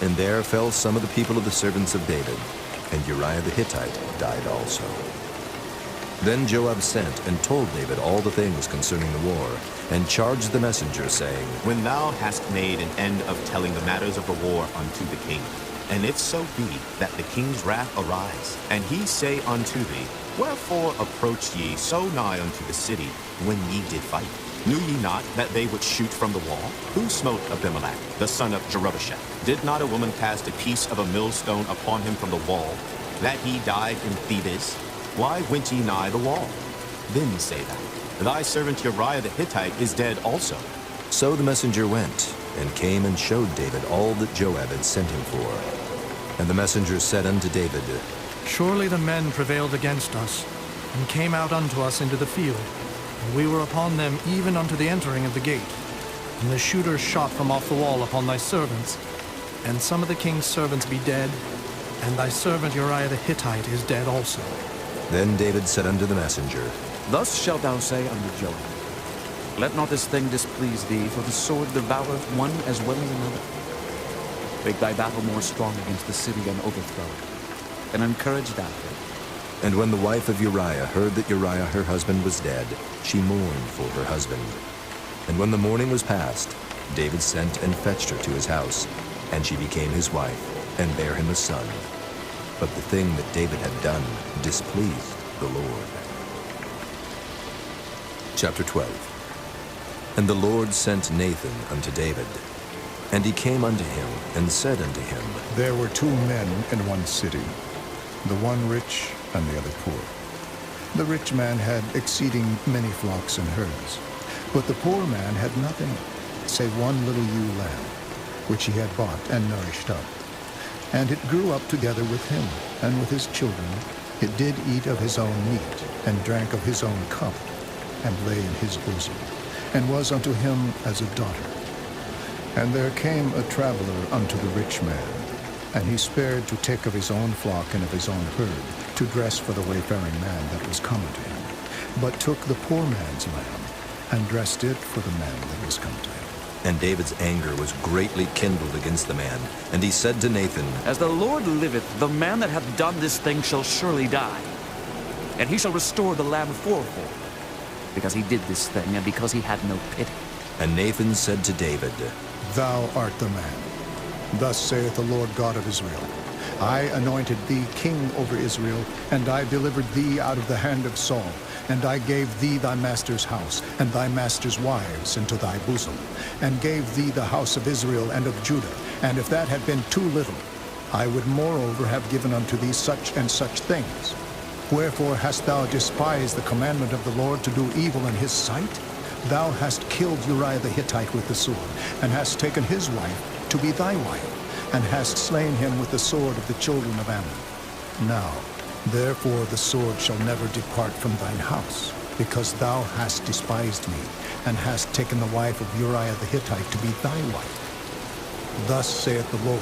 And there fell some of the people of the servants of David, and Uriah the Hittite died also. Then Joab sent and told David all the things concerning the war, and charged the messenger, saying, When thou hast made an end of telling the matters of the war unto the king, and if so be that the king's wrath arise, and he say unto thee, Wherefore approached ye so nigh unto the city when ye did fight? Knew ye not that they would shoot from the wall? Who smote Abimelech, the son of Jerubbesheth? Did not a woman cast a piece of a millstone upon him from the wall, that he died in Thebes? Why went ye nigh the wall? Then say thou, Thy servant Uriah the Hittite is dead also. So the messenger went, and came and showed David all that Joab had sent him for. And the messenger said unto David, Surely the men prevailed against us, and came out unto us into the field, and we were upon them even unto the entering of the gate. And the shooters shot from off the wall upon thy servants, and some of the king's servants be dead, and thy servant Uriah the Hittite is dead also. Then David said unto the messenger, Thus shalt thou say unto Joab, Let not this thing displease thee, for the sword devoureth one as well as another. Make thy battle more strong against the city, and overthrow it, and encourage thou her. And when the wife of Uriah heard that Uriah her husband was dead, she mourned for her husband. And when the mourning was past, David sent and fetched her to his house, and she became his wife, and bare him a son. But the thing that David had done displeased the Lord. Chapter 12. And the Lord sent Nathan unto David. And he came unto him, and said unto him, There were 2 men in one city, the one rich and the other poor. The rich man had exceeding many flocks and herds, but the poor man had nothing save one little ewe lamb, which he had bought and nourished up. And it grew up together with him, and with his children. It did eat of his own meat, and drank of his own cup, and lay in his bosom, and was unto him as a daughter. And there came a traveler unto the rich man, and he spared to take of his own flock and of his own herd, to dress for the wayfaring man that was come unto him, but took the poor man's lamb, and dressed it for the man that was come to him. And David's anger was greatly kindled against the man. And he said to Nathan, As the Lord liveth, the man that hath done this thing shall surely die, and he shall restore the lamb fourfold, because he did this thing, and because he had no pity. And Nathan said to David, Thou art the man. Thus saith the Lord God of Israel, I anointed thee king over Israel, and I delivered thee out of the hand of Saul. And I gave thee thy master's house, and thy master's wives into thy bosom, and gave thee the house of Israel and of Judah. And if that had been too little, I would moreover have given unto thee such and such things. Wherefore hast thou despised the commandment of the Lord to do evil in his sight? Thou hast killed Uriah the Hittite with the sword, and hast taken his wife to be thy wife, and hast slain him with the sword of the children of Ammon. Now, therefore the sword shall never depart from thine house, because thou hast despised me, and hast taken the wife of Uriah the Hittite to be thy wife. Thus saith the Lord,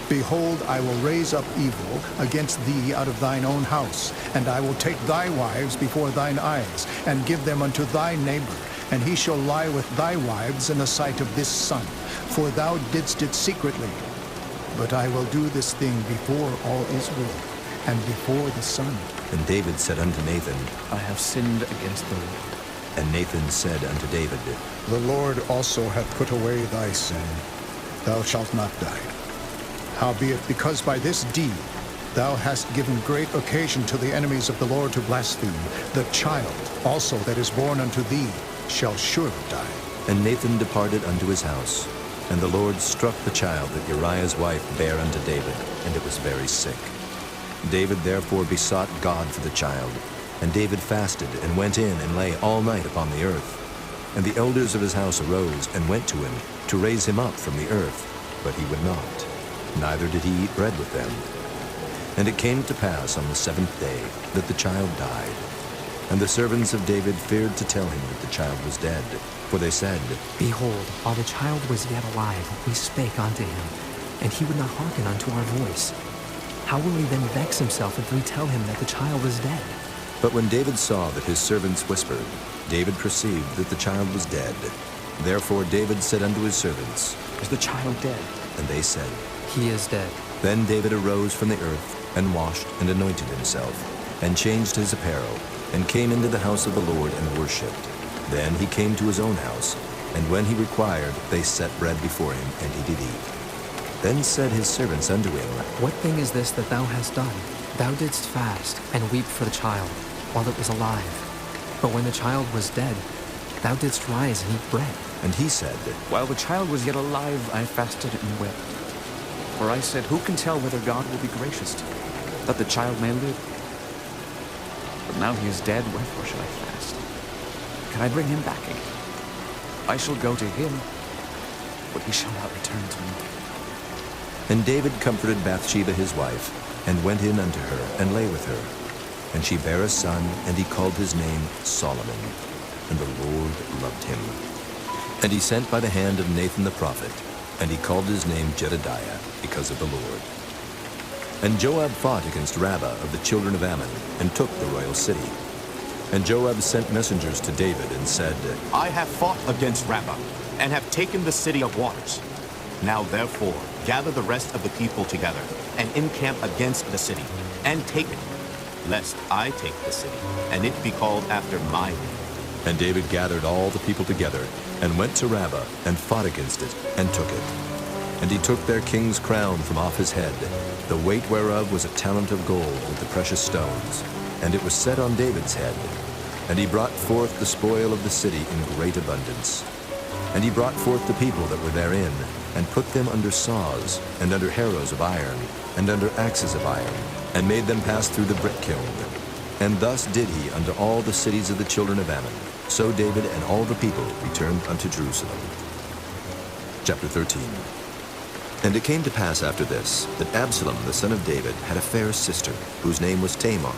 Behold, I will raise up evil against thee out of thine own house, and I will take thy wives before thine eyes, and give them unto thy neighbor, and he shall lie with thy wives in the sight of this sun, for thou didst it secretly. But I will do this thing before all Israel, and before the sun. And David said unto Nathan, I have sinned against the Lord. And Nathan said unto David, The Lord also hath put away thy sin. Thou shalt not die. Howbeit, because by this deed thou hast given great occasion to the enemies of the Lord to blaspheme, the child also that is born unto thee shall surely die. And Nathan departed unto his house. And the Lord struck the child that Uriah's wife bare unto David, and it was very sick. David therefore besought God for the child. And David fasted, and went in, and lay all night upon the earth. And the elders of his house arose, and went to him, to raise him up from the earth. But he would not, neither did he eat bread with them. And it came to pass on the 7th day that the child died. And the servants of David feared to tell him that the child was dead. For they said, Behold, while the child was yet alive, we spake unto him, and he would not hearken unto our voice. How will he then vex himself if we tell him that the child is dead? But when David saw that his servants whispered, David perceived that the child was dead. Therefore David said unto his servants, Is the child dead? And they said, He is dead. Then David arose from the earth, and washed and anointed himself, and changed his apparel, and came into the house of the Lord and worshipped. Then he came to his own house, and when he required, they set bread before him, and he did eat. Then said his servants unto him, What thing is this that thou hast done? Thou didst fast, and weep for the child, while it was alive. But when the child was dead, thou didst rise and eat bread. And he said, While the child was yet alive, I fasted and wept. For I said, Who can tell whether God will be gracious to me, that the child may live? But now he is dead, wherefore shall I fast? Can I bring him back again? I shall go to him, but he shall not return to me. And David comforted Bathsheba his wife, and went in unto her, and lay with her. And she bare a son, and he called his name Solomon. And the Lord loved him. And he sent by the hand of Nathan the prophet, and he called his name Jedediah, because of the Lord. And Joab fought against Rabbah of the children of Ammon, and took the royal city. And Joab sent messengers to David, and said, I have fought against Rabbah, and have taken the city of waters. Now therefore, gather the rest of the people together, and encamp against the city, and take it, lest I take the city, and it be called after my name. And David gathered all the people together, and went to Rabbah, and fought against it, and took it. And he took their king's crown from off his head, the weight whereof was a talent of gold with the precious stones, and it was set on David's head. And he brought forth the spoil of the city in great abundance. And he brought forth the people that were therein, and put them under saws, and under harrows of iron, and under axes of iron, and made them pass through the brick kiln. And thus did he unto all the cities of the children of Ammon. So David and all the people returned unto Jerusalem. Chapter 13. And it came to pass after this, that Absalom the son of David had a fair sister, whose name was Tamar.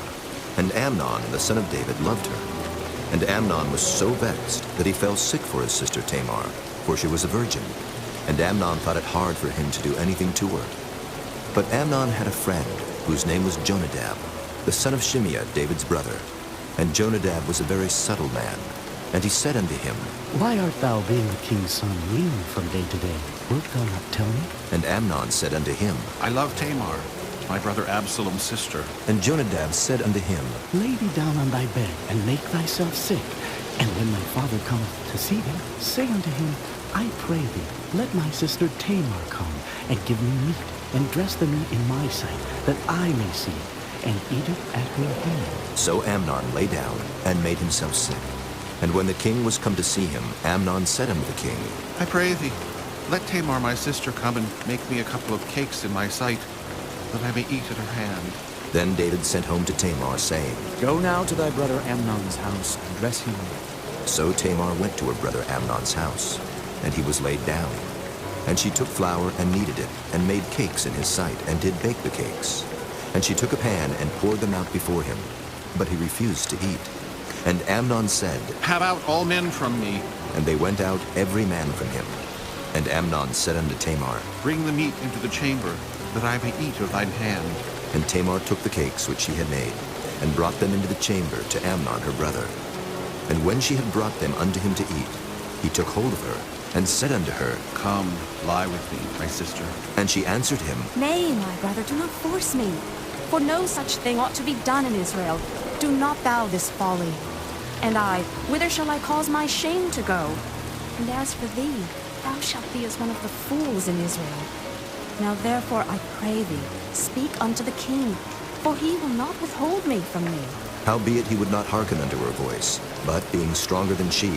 And Amnon the son of David loved her. And Amnon was so vexed that he fell sick for his sister Tamar, for she was a virgin. And Amnon thought it hard for him to do anything to her. But Amnon had a friend, whose name was Jonadab, the son of Shimeah, David's brother. And Jonadab was a very subtle man. And he said unto him, Why art thou, being the king's son, lean from day to day? Wilt thou not tell me? And Amnon said unto him, I love Tamar, my brother Absalom's sister. And Jonadab said unto him, Lay thee down on thy bed, and make thyself sick. And when thy father cometh to see thee, say unto him, I pray thee, let my sister Tamar come, and give me meat, and dress the meat in my sight, that I may see it, and eat it at her hand. So Amnon lay down and made himself sick. And when the king was come to see him, Amnon said unto the king, I pray thee, let Tamar my sister come and make me a couple of cakes in my sight, that I may eat at her hand. Then David sent home to Tamar, saying, Go now to thy brother Amnon's house, and dress him. So Tamar went to her brother Amnon's house, and he was laid down. And she took flour and kneaded it, and made cakes in his sight, and did bake the cakes. And she took a pan and poured them out before him, but he refused to eat. And Amnon said, Have out all men from me. And they went out every man from him. And Amnon said unto Tamar, Bring the meat into the chamber, that I may eat of thine hand. And Tamar took the cakes which she had made, and brought them into the chamber to Amnon her brother. And when she had brought them unto him to eat, he took hold of her, and said unto her, Come, lie with me, my sister. And she answered him, Nay, my brother, do not force me. For no such thing ought to be done in Israel. Do not thou this folly. And I, whither shall I cause my shame to go? And as for thee, thou shalt be as one of the fools in Israel. Now therefore I pray thee, speak unto the king, for he will not withhold me from thee. Howbeit he would not hearken unto her voice, but being stronger than she,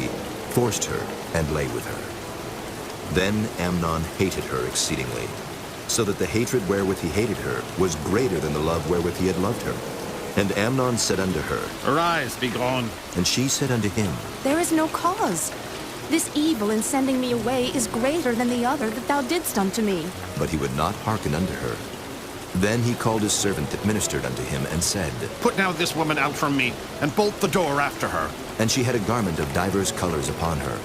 forced her, and lay with her. Then Amnon hated her exceedingly, so that the hatred wherewith he hated her was greater than the love wherewith he had loved her. And Amnon said unto her, Arise, be gone. And she said unto him, There is no cause. This evil in sending me away is greater than the other that thou didst unto me. But he would not hearken unto her. Then he called his servant that ministered unto him, and said, Put now this woman out from me, and bolt the door after her. And she had a garment of divers colors upon her,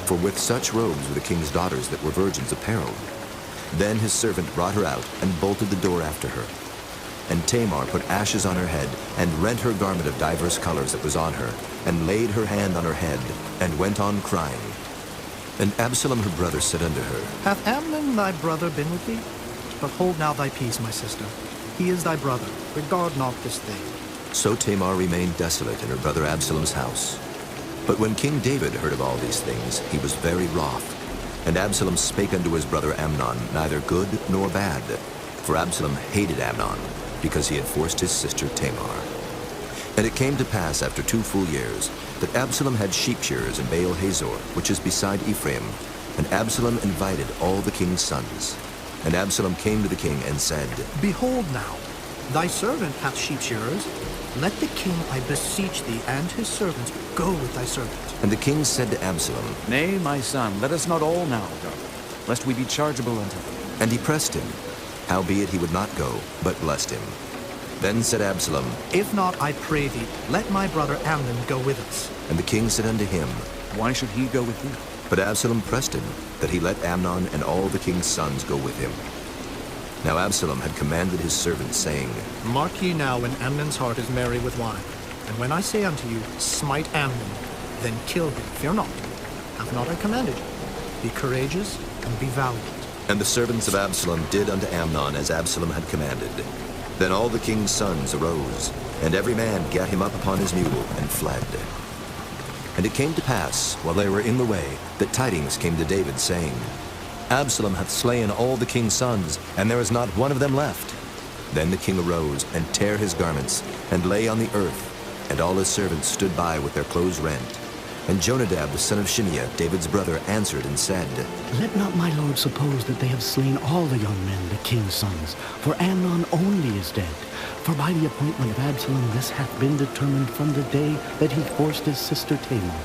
for with such robes were the king's daughters that were virgins apparelled. Then his servant brought her out, and bolted the door after her. And Tamar put ashes on her head, and rent her garment of divers colors that was on her, and laid her hand on her head, and went on crying. And Absalom her brother said unto her, Hath Amnon thy brother been with thee? But hold now thy peace, my sister. He is thy brother. Regard not this thing. So Tamar remained desolate in her brother Absalom's house. But when King David heard of all these things, he was very wroth. And Absalom spake unto his brother Amnon, neither good nor bad. For Absalom hated Amnon, because he had forced his sister Tamar. And it came to pass after 2 full years, that Absalom had sheep shearers in Baal Hazor, which is beside Ephraim. And Absalom invited all the king's sons. And Absalom came to the king and said, Behold now, thy servant hath sheep shearers. Let the king, I beseech thee, and his servants go with thy servant. And the king said to Absalom, Nay, my son, let us not all now go, lest we be chargeable unto thee. And he pressed him. Howbeit he would not go, but blessed him. Then said Absalom, If not, I pray thee, let my brother Amnon go with us. And the king said unto him, Why should he go with thee? But Absalom pressed him, that he let Amnon and all the king's sons go with him. Now Absalom had commanded his servants, saying, Mark ye now when Amnon's heart is merry with wine. And when I say unto you, Smite Amnon, then kill him. Fear not. Have not I commanded you? Be courageous and be valiant. And the servants of Absalom did unto Amnon as Absalom had commanded. Then all the king's sons arose, and every man gat him up upon his mule, and fled. And it came to pass, while they were in the way, that tidings came to David, saying, Absalom hath slain all the king's sons, and there is not one of them left. Then the king arose, and tare his garments, and lay on the earth, and all his servants stood by with their clothes rent. And Jonadab the son of Shimeah, David's brother, answered and said, Let not my lord suppose that they have slain all the young men, the king's sons, for Amnon only is dead. For by the appointment of Absalom this hath been determined from the day that he forced his sister Tamar.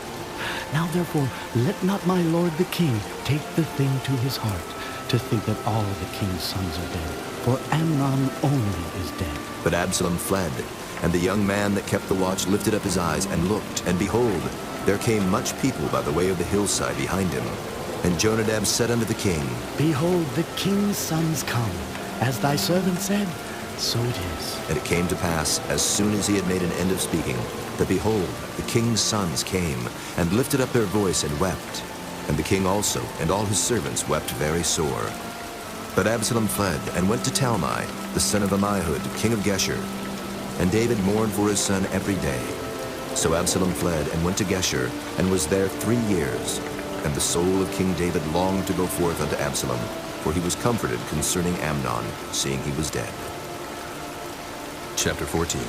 Now therefore let not my lord the king take the thing to his heart, to think that all the king's sons are dead, for Amnon only is dead. But Absalom fled, and the young man that kept the watch lifted up his eyes and looked, and behold, there came much people by the way of the hillside behind him. And Jonadab said unto the king, Behold, the king's sons come. As thy servant said, so it is. And it came to pass, as soon as he had made an end of speaking, that behold, the king's sons came, and lifted up their voice and wept. And the king also, and all his servants, wept very sore. But Absalom fled, and went to Talmai, the son of Ammihud, king of Geshur. And David mourned for his son every day. So Absalom fled, and went to Geshur, and was there 3 years. And the soul of King David longed to go forth unto Absalom, for he was comforted concerning Amnon, seeing he was dead. Chapter 14.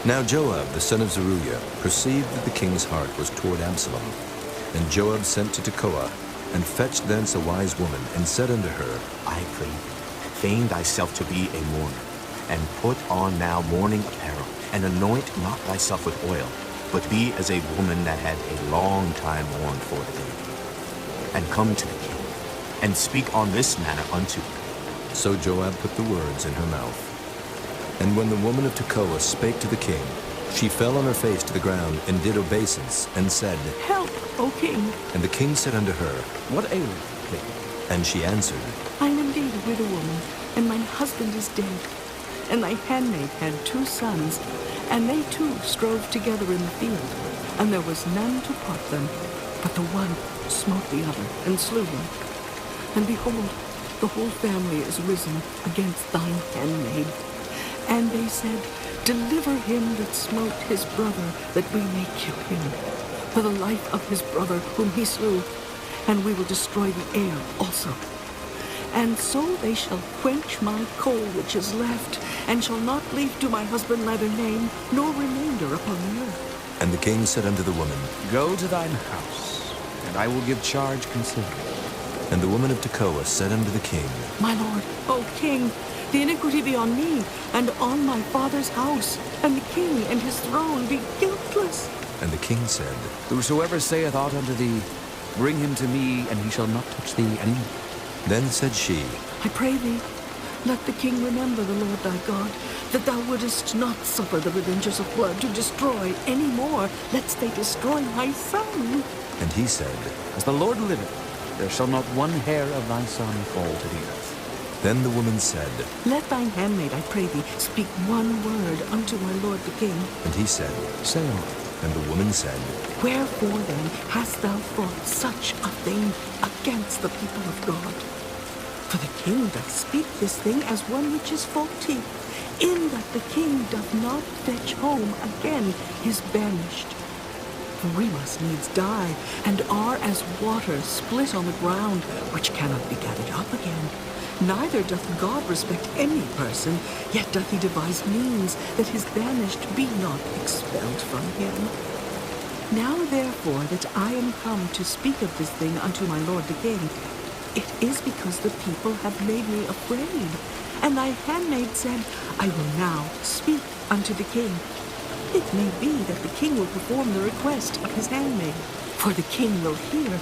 Now Joab, the son of Zeruiah, perceived that the king's heart was toward Absalom. And Joab sent to Tekoa, and fetched thence a wise woman, and said unto her, I pray thee, feign thyself to be a mourner, and put on now mourning apparel, and anoint not thyself with oil, but be as a woman that had a long time mourned for the dead. And come to the king, and speak on this manner unto him. So Joab put the words in her mouth. And when the woman of Tekoa spake to the king, she fell on her face to the ground, and did obeisance, and said, Help, O king. And the king said unto her, What aileth, king? And she answered, I am indeed a widow woman, and mine husband is dead. And thy handmaid had 2 sons, and they too strove together in the field, and there was none to part them. But the one smote the other, and slew him. And behold, the whole family is risen against thine handmaid. And they said, Deliver him that smote his brother, that we may kill him, for the life of his brother whom he slew, and we will destroy the heir also. And so they shall quench my coal which is left, and shall not leave to my husband neither name nor remainder upon the earth. And the king said unto the woman, Go to thine house, and I will give charge concerning. And the woman of Tekoa said unto the king, My lord, O king, the iniquity be on me, and on my father's house, and the king and his throne be guiltless. And the king said, Whosoever saith aught unto thee, bring him to me, and he shall not touch thee any more. Then said she, I pray thee, let the king remember the Lord thy God, that thou wouldest not suffer the revengers of blood to destroy any more, lest they destroy my son. And he said, As the Lord liveth, there shall not one hair of thy son fall to the earth. Then the woman said, Let thine handmaid, I pray thee, speak one word unto my lord the king. And he said, Say on. And the woman said, Wherefore then hast thou thought such a thing against the people of God? For the king doth speak this thing as one which is faulty, in that the king doth not fetch home again his banished. For we must needs die, and are as water split on the ground, which cannot be gathered up again. Neither doth God respect any person, yet doth he devise means that his banished be not expelled from him. Now therefore that I am come to speak of this thing unto my lord the king, it is because the people have made me afraid. And thy handmaid said, I will now speak unto the king. It may be that the king will perform the request of his handmaid, for the king will hear,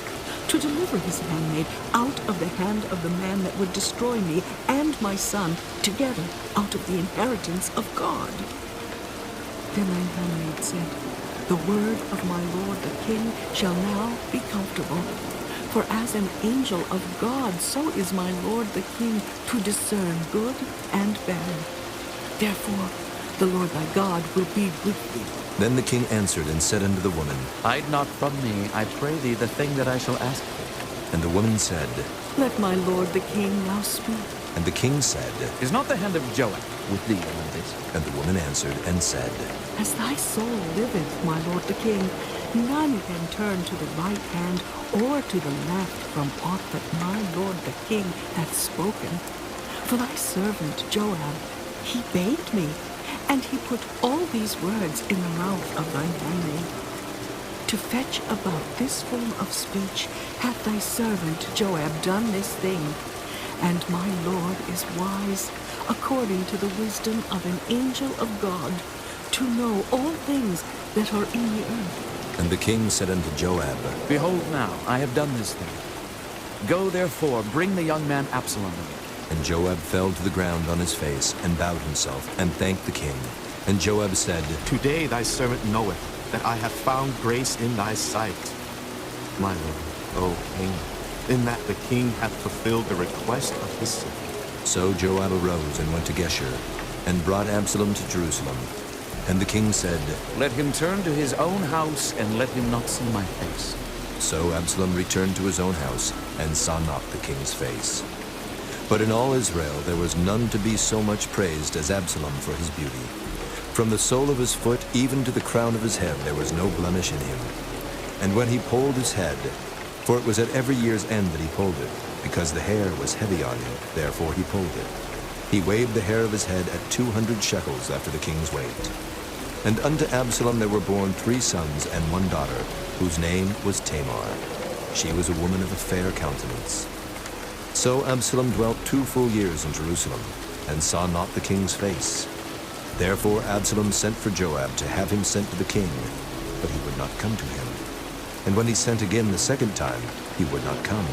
to deliver his handmaid out of the hand of the man that would destroy me and my son together out of the inheritance of God. Then thine handmaid said, The word of my lord the king shall now be comfortable. For as an angel of God, so is my lord the king to discern good and bad. Therefore, the Lord thy God will be with thee. Then the king answered and said unto the woman, Hide not from me, I pray thee, the thing that I shall ask thee. And the woman said, Let my lord the king now speak. And the king said, Is not the hand of Joab with thee in all this? And the woman answered and said, As thy soul liveth, my lord the king, none can turn to the right hand or to the left from aught that my lord the king hath spoken. For thy servant Joab, he bade me, and he put all these words in the mouth of thine handmaid. To fetch about this form of speech hath thy servant Joab done this thing, and my lord is wise, according to the wisdom of an angel of God, to know all things that are in the earth. And the king said unto Joab, Behold now, I have done this thing. Go therefore, bring the young man Absalom to me. And Joab fell to the ground on his face, and bowed himself, and thanked the king. And Joab said, Today thy servant knoweth that I have found grace in thy sight, my lord, O king, in that the king hath fulfilled the request of his servant. So Joab arose and went to Geshur, and brought Absalom to Jerusalem. And the king said, Let him turn to his own house, and let him not see my face. So Absalom returned to his own house, and saw not the king's face. But in all Israel there was none to be so much praised as Absalom for his beauty. From the sole of his foot even to the crown of his head there was no blemish in him. And when he polled his head, for it was at every year's end that he polled it, because the hair was heavy on him, therefore he pulled it. He weighed the hair of his head at 200 shekels after the king's weight. And unto Absalom there were born 3 sons and 1 daughter, whose name was Tamar. She was a woman of a fair countenance. So Absalom dwelt 2 full years in Jerusalem, and saw not the king's face. Therefore Absalom sent for Joab to have him sent to the king, but he would not come to him. And when he sent again the second time, he would not come.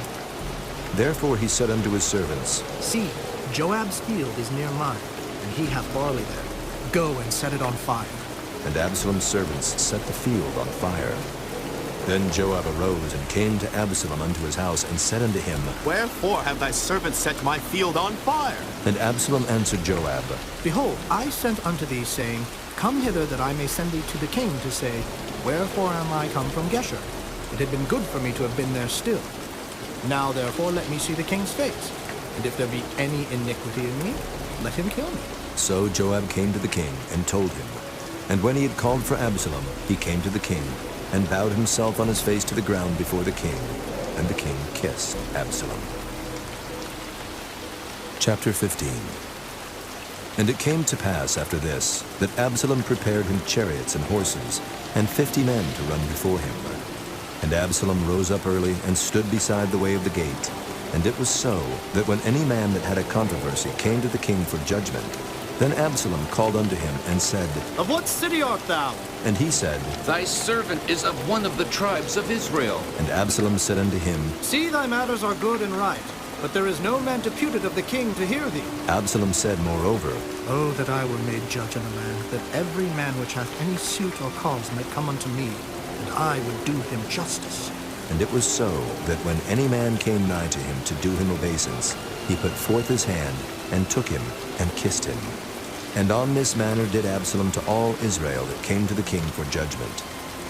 Therefore he said unto his servants, See, Joab's field is near mine, and he hath barley there. Go and set it on fire. And Absalom's servants set the field on fire. Then Joab arose and came to Absalom unto his house, and said unto him, Wherefore have thy servants set my field on fire? And Absalom answered Joab, Behold, I sent unto thee, saying, Come hither, that I may send thee to the king, to say, Wherefore am I come from Geshur? It had been good for me to have been there still. Now therefore let me see the king's face, and if there be any iniquity in me, let him kill me. So Joab came to the king, and told him. And when he had called for Absalom, he came to the king, and bowed himself on his face to the ground before the king. And the king kissed Absalom. Chapter 15. And it came to pass after this, that Absalom prepared him chariots and horses, and 50 men to run before him. And Absalom rose up early, and stood beside the way of the gate. And it was so, that when any man that had a controversy came to the king for judgment, then Absalom called unto him, and said, Of what city art thou? And he said, Thy servant is of one of the tribes of Israel. And Absalom said unto him, See, thy matters are good and right, but there is no man deputed of the king to hear thee. Absalom said moreover, Oh, that I were made judge in the land, that every man which hath any suit or cause might come unto me, and I would do him justice. And it was so, that when any man came nigh to him to do him obeisance, he put forth his hand, and took him, and kissed him. And on this manner did Absalom to all Israel that came to the king for judgment.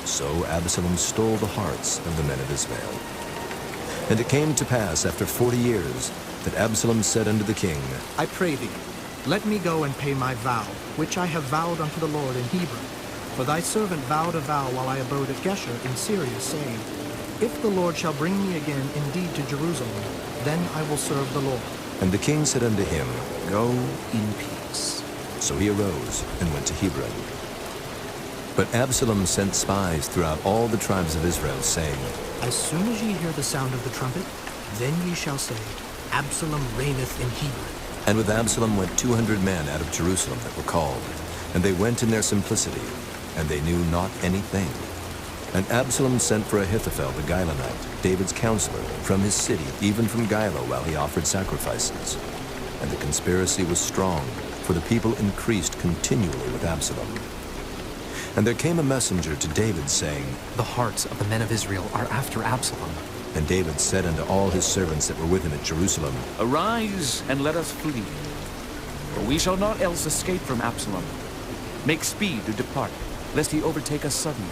So Absalom stole the hearts of the men of Israel. And it came to pass after 40 years, that Absalom said unto the king, I pray thee, let me go and pay my vow, which I have vowed unto the Lord in Hebron. For thy servant vowed a vow while I abode at Geshur in Syria, saying, If the Lord shall bring me again indeed to Jerusalem, then I will serve the Lord. And the king said unto him, Go in peace. So he arose and went to Hebron. But Absalom sent spies throughout all the tribes of Israel, saying, As soon as ye hear the sound of the trumpet, then ye shall say, Absalom reigneth in Hebron. And with Absalom went 200 men out of Jerusalem that were called, and they went in their simplicity, and they knew not anything. And Absalom sent for Ahithophel the Gilonite, David's counselor, from his city, even from Gilo, while he offered sacrifices. And the conspiracy was strong, for the people increased continually with Absalom. And there came a messenger to David, saying, The hearts of the men of Israel are after Absalom. And David said unto all his servants that were with him at Jerusalem, Arise, and let us flee, for we shall not else escape from Absalom. Make speed to depart, lest he overtake us suddenly,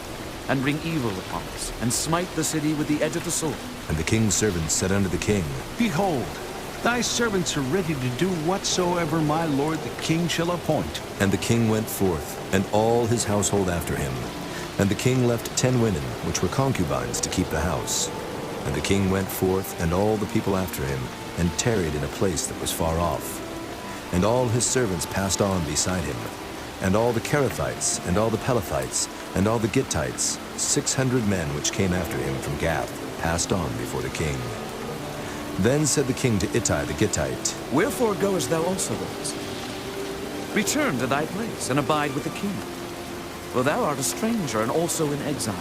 and bring evil upon us, and smite the city with the edge of the sword. And the king's servants said unto the king, Behold, thy servants are ready to do whatsoever my lord the king shall appoint. And the king went forth, and all his household after him. And the king left 10 women, which were concubines, to keep the house. And the king went forth, and all the people after him, and tarried in a place that was far off. And all his servants passed on beside him. And all the Kerethites, and all the Pelethites, and all the Gittites, 600 men which came after him from Gath, passed on before the king. Then said the king to Ittai the Gittite, Wherefore goest thou also with us? Return to thy place, and abide with the king. For thou art a stranger, and also in exile.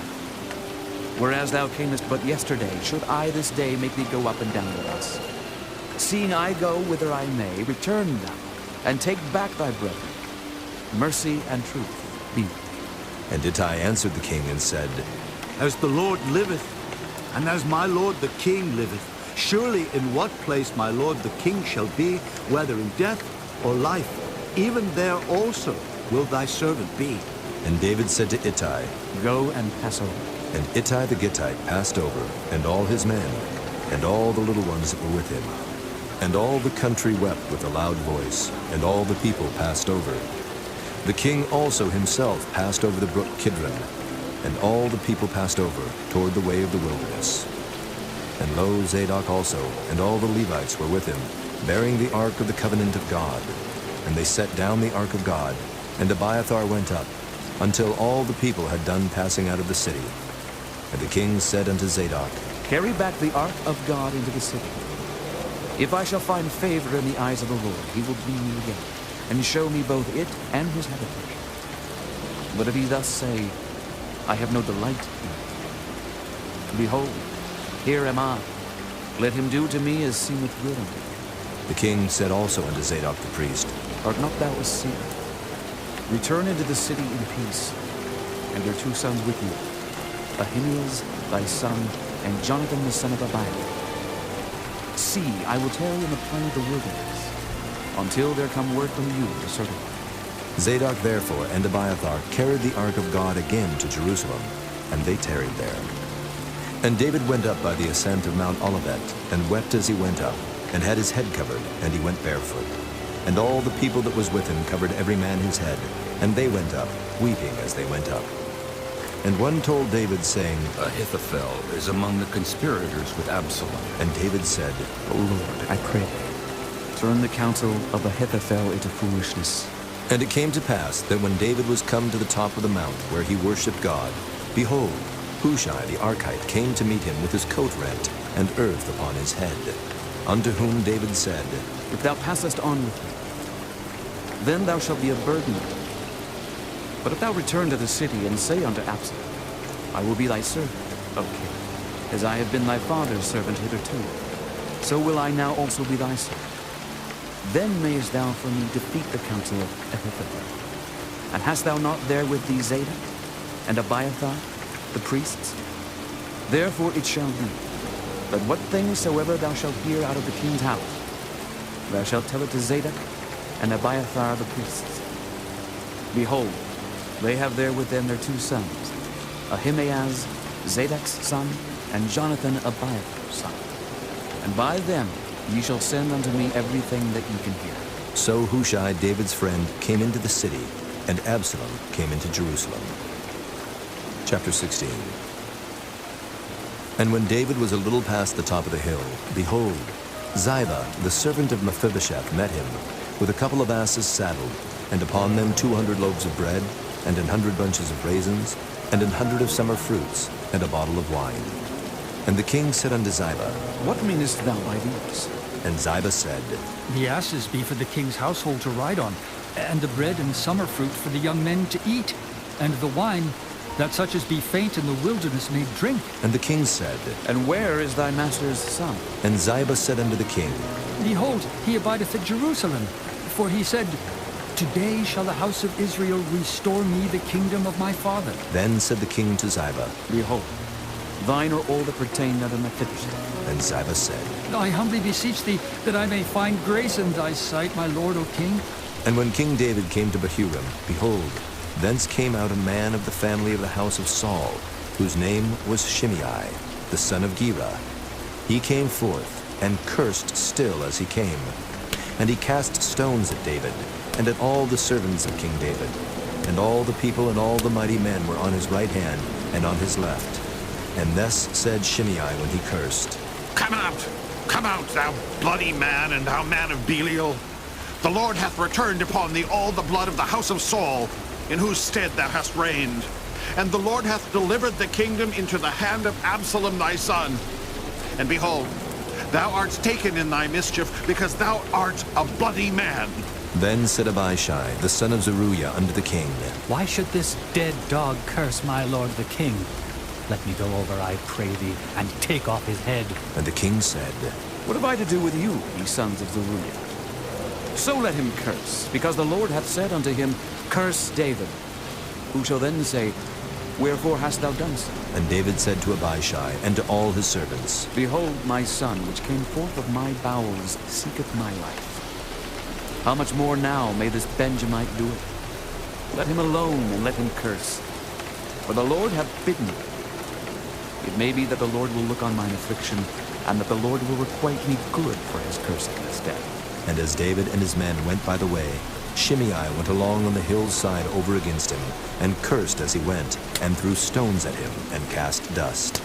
Whereas thou camest but yesterday, should I this day make thee go up and down with us? Seeing I go whither I may, return thou, and take back thy brethren. Mercy and truth be with thee. And Ittai answered the king and said, As the Lord liveth, and as my lord the king liveth, surely in what place my lord the king shall be, whether in death or life, even there also will thy servant be. And David said to Ittai, Go and pass over. And Ittai the Gittite passed over, and all his men, and all the little ones that were with him. And all the country wept with a loud voice, and all the people passed over. The king also himself passed over the brook Kidron, and all the people passed over toward the way of the wilderness. And lo, Zadok also, and all the Levites were with him, bearing the ark of the covenant of God. And they set down the ark of God, and Abiathar went up, until all the people had done passing out of the city. And the king said unto Zadok, Carry back the ark of God into the city. If I shall find favor in the eyes of the Lord, he will bring me again, and show me both it and his habitation. But if he thus say, I have no delight in it, behold, here am I. Let him do to me as seemeth good unto him. The king said also unto Zadok the priest, Art not thou a seer? Return into the city in peace, and your 2 sons with you, Ahimaaz thy son, and Jonathan the son of Abiathar. See, I will tarry in the plain of the wilderness, until there come word from you to certify. Zadok therefore and Abiathar carried the ark of God again to Jerusalem, and they tarried there. And David went up by the ascent of Mount Olivet, and wept as he went up, and had his head covered, and he went barefoot. And all the people that was with him covered every man his head, and they went up, weeping as they went up. And one told David, saying, Ahithophel is among the conspirators with Absalom. And David said, O Lord, I pray thee, turn the counsel of Ahithophel into foolishness. And it came to pass that when David was come to the top of the mount where he worshipped God, behold, Hushai the Archite came to meet him with his coat rent, and earth upon his head. Unto whom David said, If thou passest on with me, then thou shalt be a burden. But if thou return to the city, and say unto Absalom, I will be thy servant, O king, as I have been thy father's servant hitherto, so will I now also be thy servant. Then mayest thou for me defeat the counsel of Ahithophel. And hast thou not there with thee Zadok, and Abiathar, the priests? Therefore it shall be, that what things soever thou shalt hear out of the king's house, thou shalt tell it to Zadok and Abiathar the priests. Behold, they have there with them their 2 sons, Ahimaaz, Zadok's son, and Jonathan, Abiathar's son. And by them ye shall send unto me everything that ye can hear. So Hushai, David's friend, came into the city, and Absalom came into Jerusalem. Chapter 16. And when David was a little past the top of the hill, behold, Ziba, the servant of Mephibosheth, met him, with a couple of asses saddled, and upon them 200 loaves of bread, and 100 bunches of raisins, and 100 of summer fruits, and a bottle of wine. And the king said unto Ziba, What meanest thou by these? And Ziba said, The asses be for the king's household to ride on, and the bread and summer fruit for the young men to eat, and the wine, that such as be faint in the wilderness may drink. And the king said, And where is thy master's son? And Ziba said unto the king, Behold, he abideth at Jerusalem. For he said, Today shall the house of Israel restore me the kingdom of my father. Then said the king to Ziba, Behold, thine are all that pertain unto Mephibosheth. And Ziba said, I humbly beseech thee that I may find grace in thy sight, my lord, O king. And when King David came to Bahurim, behold, thence came out a man of the family of the house of Saul, whose name was Shimei, the son of Gera. He came forth, and cursed still as he came. And he cast stones at David, and at all the servants of King David. And all the people and all the mighty men were on his right hand and on his left. And thus said Shimei when he cursed, Come out, thou bloody man, and thou man of Belial. The Lord hath returned upon thee all the blood of the house of Saul, in whose stead thou hast reigned. And the Lord hath delivered the kingdom into the hand of Absalom thy son. And behold, thou art taken in thy mischief, because thou art a bloody man. Then said Abishai, the son of Zeruiah, unto the king, Why should this dead dog curse my lord the king? Let me go over, I pray thee, and take off his head. And the king said, What have I to do with you, ye sons of Zeruiah? So let him curse, because the Lord hath said unto him, Curse David. Who shall then say, Wherefore hast thou done so? And David said to Abishai and to all his servants, Behold, my son, which came forth of my bowels, seeketh my life. How much more now may this Benjamite do it? Let him alone, and let him curse. For the Lord hath bidden me. It may be that the Lord will look on mine affliction, and that the Lord will requite me good for his cursing this day. And as David and his men went by the way, Shimei went along on the hill's side over against him, and cursed as he went, and threw stones at him, and cast dust.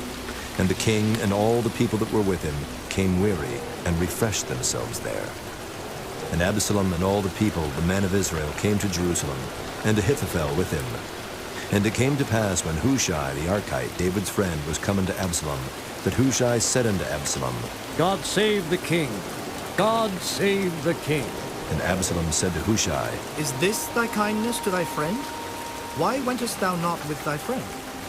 And the king and all the people that were with him came weary and refreshed themselves there. And Absalom and all the people, the men of Israel, came to Jerusalem, and Ahithophel with him. And it came to pass, when Hushai the Archite, David's friend, was come unto Absalom, that Hushai said unto Absalom, God save the king! God save the king! And Absalom said to Hushai, Is this thy kindness to thy friend? Why wentest thou not with thy friend?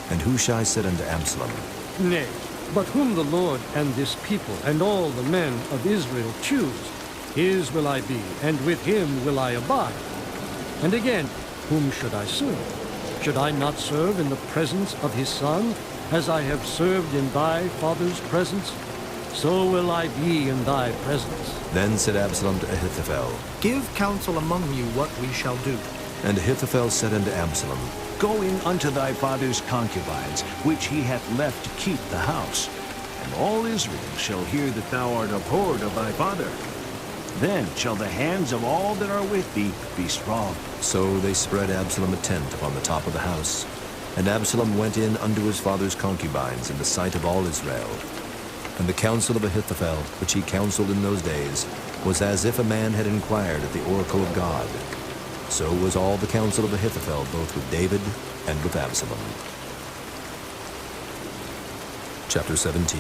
And Hushai said unto Absalom, Nay, but whom the Lord and this people and all the men of Israel choose, his will I be, and with him will I abide. And again, whom should I serve? Should I not serve in the presence of his son, as I have served in thy father's presence? So will I be in thy presence. Then said Absalom to Ahithophel, Give counsel among you what we shall do. And Ahithophel said unto Absalom, Go in unto thy father's concubines, which he hath left to keep the house, and all Israel shall hear that thou art abhorred of thy father. Then shall the hands of all that are with thee be strong. So they spread Absalom a tent upon the top of the house. And Absalom went in unto his father's concubines in the sight of all Israel. And the counsel of Ahithophel, which he counseled in those days, was as if a man had inquired at the oracle of God. So was all the counsel of Ahithophel, both with David and with Absalom. Chapter 17.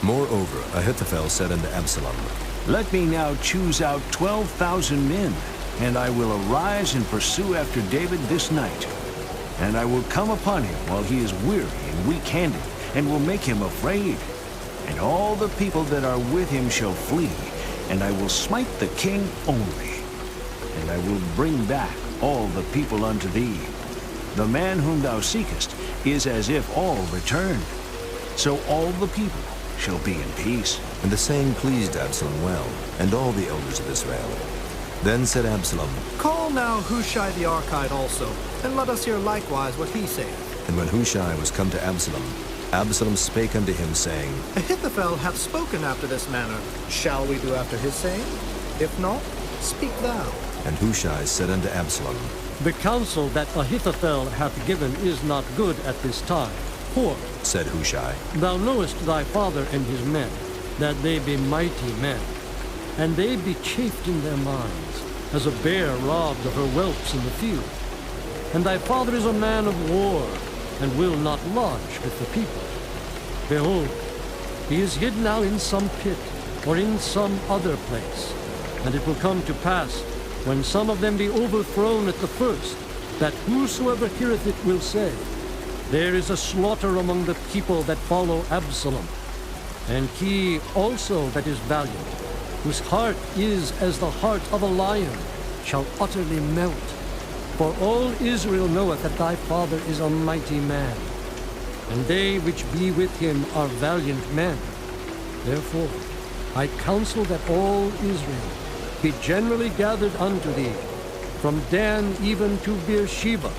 Moreover, Ahithophel said unto Absalom, Let me now choose out 12,000 men, and I will arise and pursue after David this night. And I will come upon him while he is weary and weak-handed, and will make him afraid. And all the people that are with him shall flee, and I will smite the king only. And I will bring back all the people unto thee. The man whom thou seekest is as if all returned. So all the people shall be in peace. And the saying pleased Absalom well, and all the elders of Israel. Then said Absalom, Call now Hushai the Archite also, and let us hear likewise what he saith. And when Hushai was come to Absalom, Absalom spake unto him, saying, Ahithophel hath spoken after this manner. Shall we do after his saying? If not, speak thou. And Hushai said unto Absalom, The counsel that Ahithophel hath given is not good at this time. For, said Hushai, Thou knowest thy father and his men, that they be mighty men, and they be chafed in their minds, as a bear robbed of her whelps in the field. And thy father is a man of war, and will not lodge with the people. Behold, he is hid now in some pit, or in some other place. And it will come to pass, when some of them be overthrown at the first, that whosoever heareth it will say, There is a slaughter among the people that follow Absalom. And he also that is valiant, whose heart is as the heart of a lion, shall utterly melt. For all Israel knoweth that thy father is a mighty man, and they which be with him are valiant men. Therefore I counsel that all Israel be generally gathered unto thee, from Dan even to Beersheba,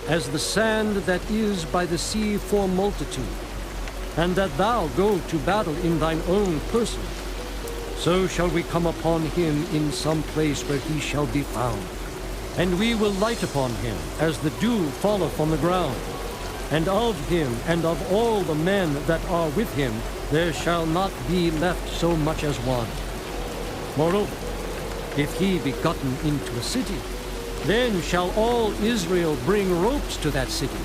as the sand that is by the sea for multitude, and that thou go to battle in thine own person. So shall we come upon him in some place where he shall be found. And we will light upon him, as the dew falleth on the ground. And of him and of all the men that are with him there shall not be left so much as one. Moreover, if he be gotten into a city, then shall all Israel bring ropes to that city,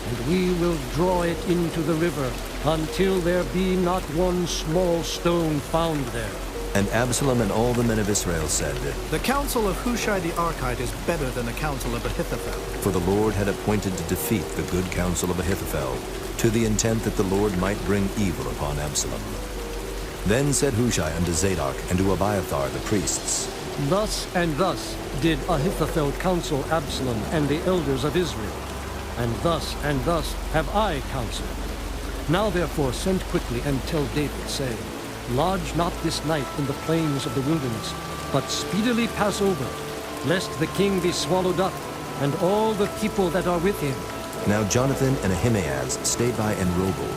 and we will draw it into the river, until there be not one small stone found there. And Absalom and all the men of Israel said, The counsel of Hushai the Archite is better than the counsel of Ahithophel. For the Lord had appointed to defeat the good counsel of Ahithophel, to the intent that the Lord might bring evil upon Absalom. Then said Hushai unto Zadok and to Abiathar the priests, Thus and thus did Ahithophel counsel Absalom and the elders of Israel, and thus have I counseled. Now therefore send quickly and tell David, saying, Lodge not this night in the plains of the wilderness, but speedily pass over, lest the king be swallowed up, and all the people that are with him. Now Jonathan and Ahimaaz stayed by Enrogel,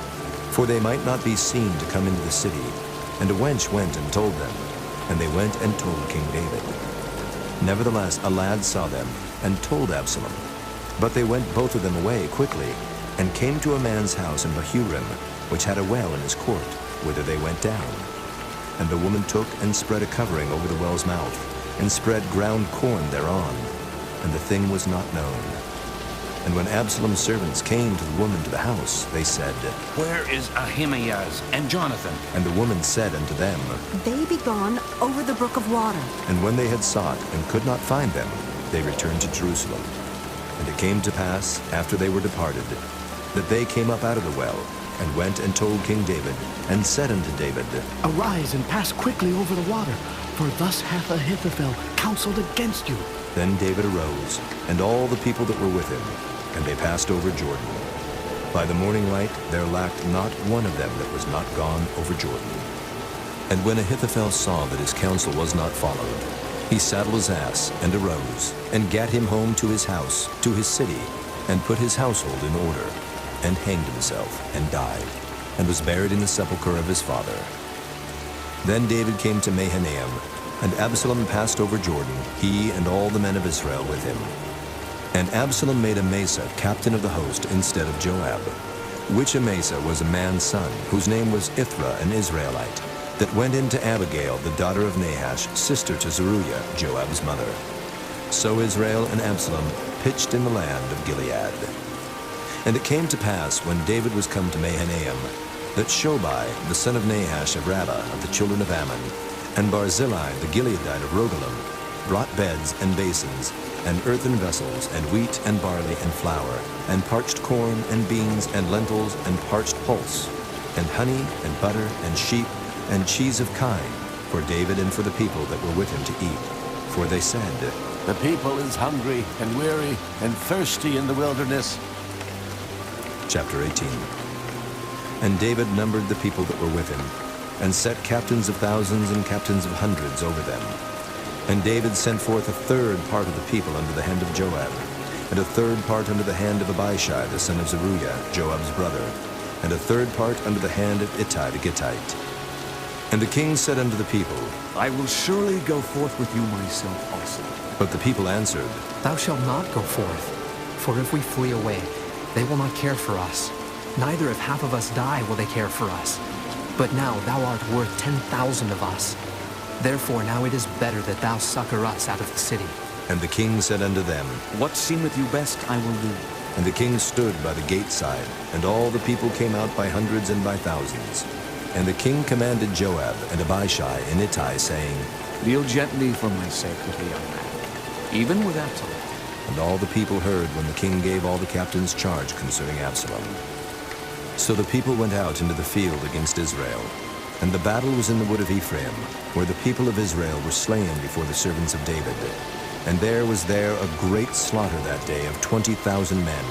for they might not be seen to come into the city. And a wench went and told them, and they went and told King David. Nevertheless a lad saw them, and told Absalom. But they went both of them away quickly, and came to a man's house in Bahurim, which had a well in his court, whither they went down. And the woman took and spread a covering over the well's mouth, and spread ground corn thereon, and the thing was not known. And when Absalom's servants came to the woman to the house, they said, Where is Ahimaaz and Jonathan? And the woman said unto them, They be gone over the brook of water. And when they had sought and could not find them, they returned to Jerusalem. And it came to pass, after they were departed, that they came up out of the well, and went and told King David, and said unto David, Arise and pass quickly over the water, for thus hath Ahithophel counseled against you. Then David arose, and all the people that were with him, and they passed over Jordan. By the morning light there lacked not one of them that was not gone over Jordan. And when Ahithophel saw that his counsel was not followed, he saddled his ass, and arose, and gat him home to his house, to his city, and put his household in order, and hanged himself, and died, and was buried in the sepulchre of his father. Then David came to Mahanaim, and Absalom passed over Jordan, he and all the men of Israel with him. And Absalom made Amasa captain of the host instead of Joab, which Amasa was a man's son, whose name was Ithra, an Israelite, that went in to Abigail, the daughter of Nahash, sister to Zeruiah, Joab's mother. So Israel and Absalom pitched in the land of Gilead. And it came to pass, when David was come to Mahanaim, that Shobai, the son of Nahash of Rabbah of the children of Ammon, and Barzillai, the Gileadite of Rogelim, brought beds and basins, and earthen vessels, and wheat and barley and flour, and parched corn and beans and lentils and parched pulse, and honey and butter and sheep and cheese of kine, for David and for the people that were with him to eat. For they said, The people is hungry and weary and thirsty in the wilderness. Chapter 18. And David numbered the people that were with him, and set captains of thousands and captains of hundreds over them. And David sent forth a third part of the people under the hand of Joab, and a third part under the hand of Abishai the son of Zeruiah, Joab's brother, and a third part under the hand of Ittai the Gittite. And the king said unto the people, I will surely go forth with you myself also. But the people answered, Thou shalt not go forth, for if we flee away, they will not care for us. Neither if half of us die will they care for us. But now thou art worth 10,000 of us. Therefore now it is better that thou succor us out of the city. And the king said unto them, What seemeth you best I will do. And the king stood by the gate side, and all the people came out by hundreds and by thousands. And the king commanded Joab and Abishai and Ittai, saying, Deal gently for my sake with the young man, even with Absalom. And all the people heard when the king gave all the captains charge concerning Absalom. So the people went out into the field against Israel. And the battle was in the wood of Ephraim, where the people of Israel were slain before the servants of David. And there was a great slaughter that day of 20,000 men.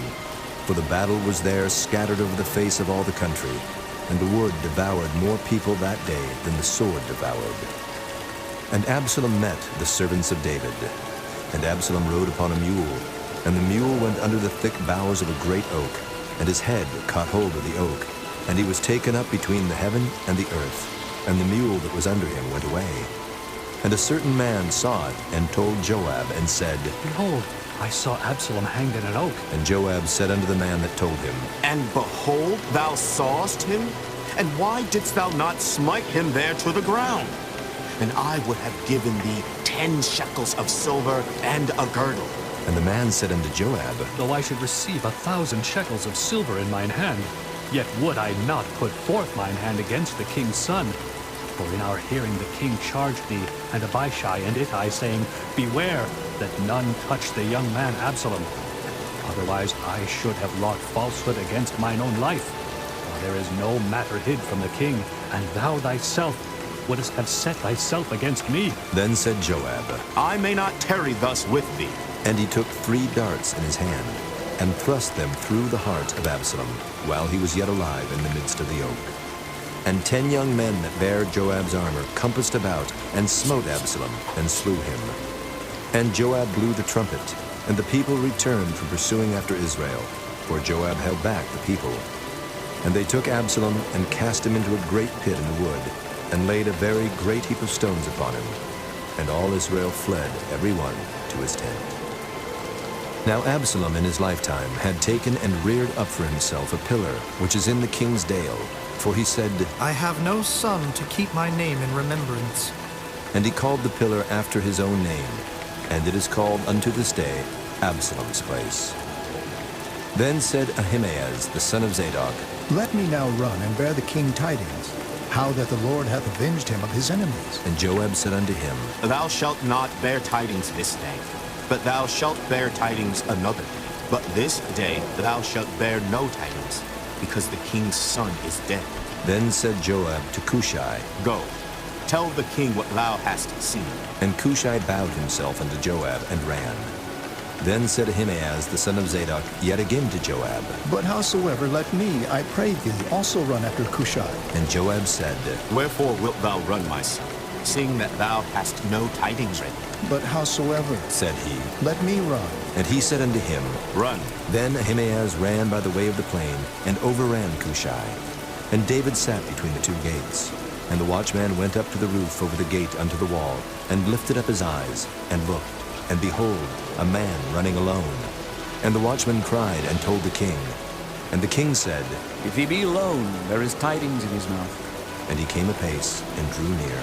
For the battle was there scattered over the face of all the country, and the wood devoured more people that day than the sword devoured. And Absalom met the servants of David. And Absalom rode upon a mule, and the mule went under the thick boughs of a great oak, and his head caught hold of the oak, and he was taken up between the heaven and the earth, and the mule that was under him went away. And a certain man saw it, and told Joab, and said, Behold, I saw Absalom hanged in an oak. And Joab said unto the man that told him, And behold, thou sawest him? And why didst thou not smite him there to the ground? And I would have given thee 10 shekels of silver and a girdle. And the man said unto Joab, Though I should receive 1,000 shekels of silver in mine hand, yet would I not put forth mine hand against the king's son. For in our hearing the king charged me, and Abishai and Ittai, saying, Beware that none touch the young man Absalom. Otherwise I should have wrought falsehood against mine own life. For there is no matter hid from the king, and thou thyself wouldst have set thyself against me. Then said Joab, I may not tarry thus with thee. And he took 3 darts in his hand, and thrust them through the heart of Absalom, while he was yet alive in the midst of the oak. And 10 young men that bare Joab's armor compassed about, and smote Absalom, and slew him. And Joab blew the trumpet, and the people returned from pursuing after Israel, for Joab held back the people. And they took Absalom, and cast him into a great pit in the wood, and laid a very great heap of stones upon him. And all Israel fled, every one to his tent. Now Absalom in his lifetime had taken and reared up for himself a pillar, which is in the king's dale. For he said, I have no son to keep my name in remembrance. And he called the pillar after his own name, and it is called unto this day Absalom's place. Then said Ahimaaz the son of Zadok, Let me now run and bear the king tidings, how that the Lord hath avenged him of his enemies. And Joab said unto him, Thou shalt not bear tidings this day, but thou shalt bear tidings another. But this day thou shalt bear no tidings, because the king's son is dead. Then said Joab to Cushai, Go, tell the king what thou hast seen. And Cushai bowed himself unto Joab and ran. Then said Ahimaaz the son of Zadok yet again to Joab, But howsoever, let me, I pray thee, also run after Cushai. And Joab said, Wherefore wilt thou run, my son, seeing that thou hast no tidings ready? But howsoever, said he, let me run. And he said unto him, Run. Then Ahimaaz ran by the way of the plain, and overran Cushai. And David sat between the two gates. And the watchman went up to the roof over the gate unto the wall, and lifted up his eyes, and looked. And behold, a man running alone. And the watchman cried and told the king. And the king said, If he be alone, there is tidings in his mouth. And he came apace, and drew near.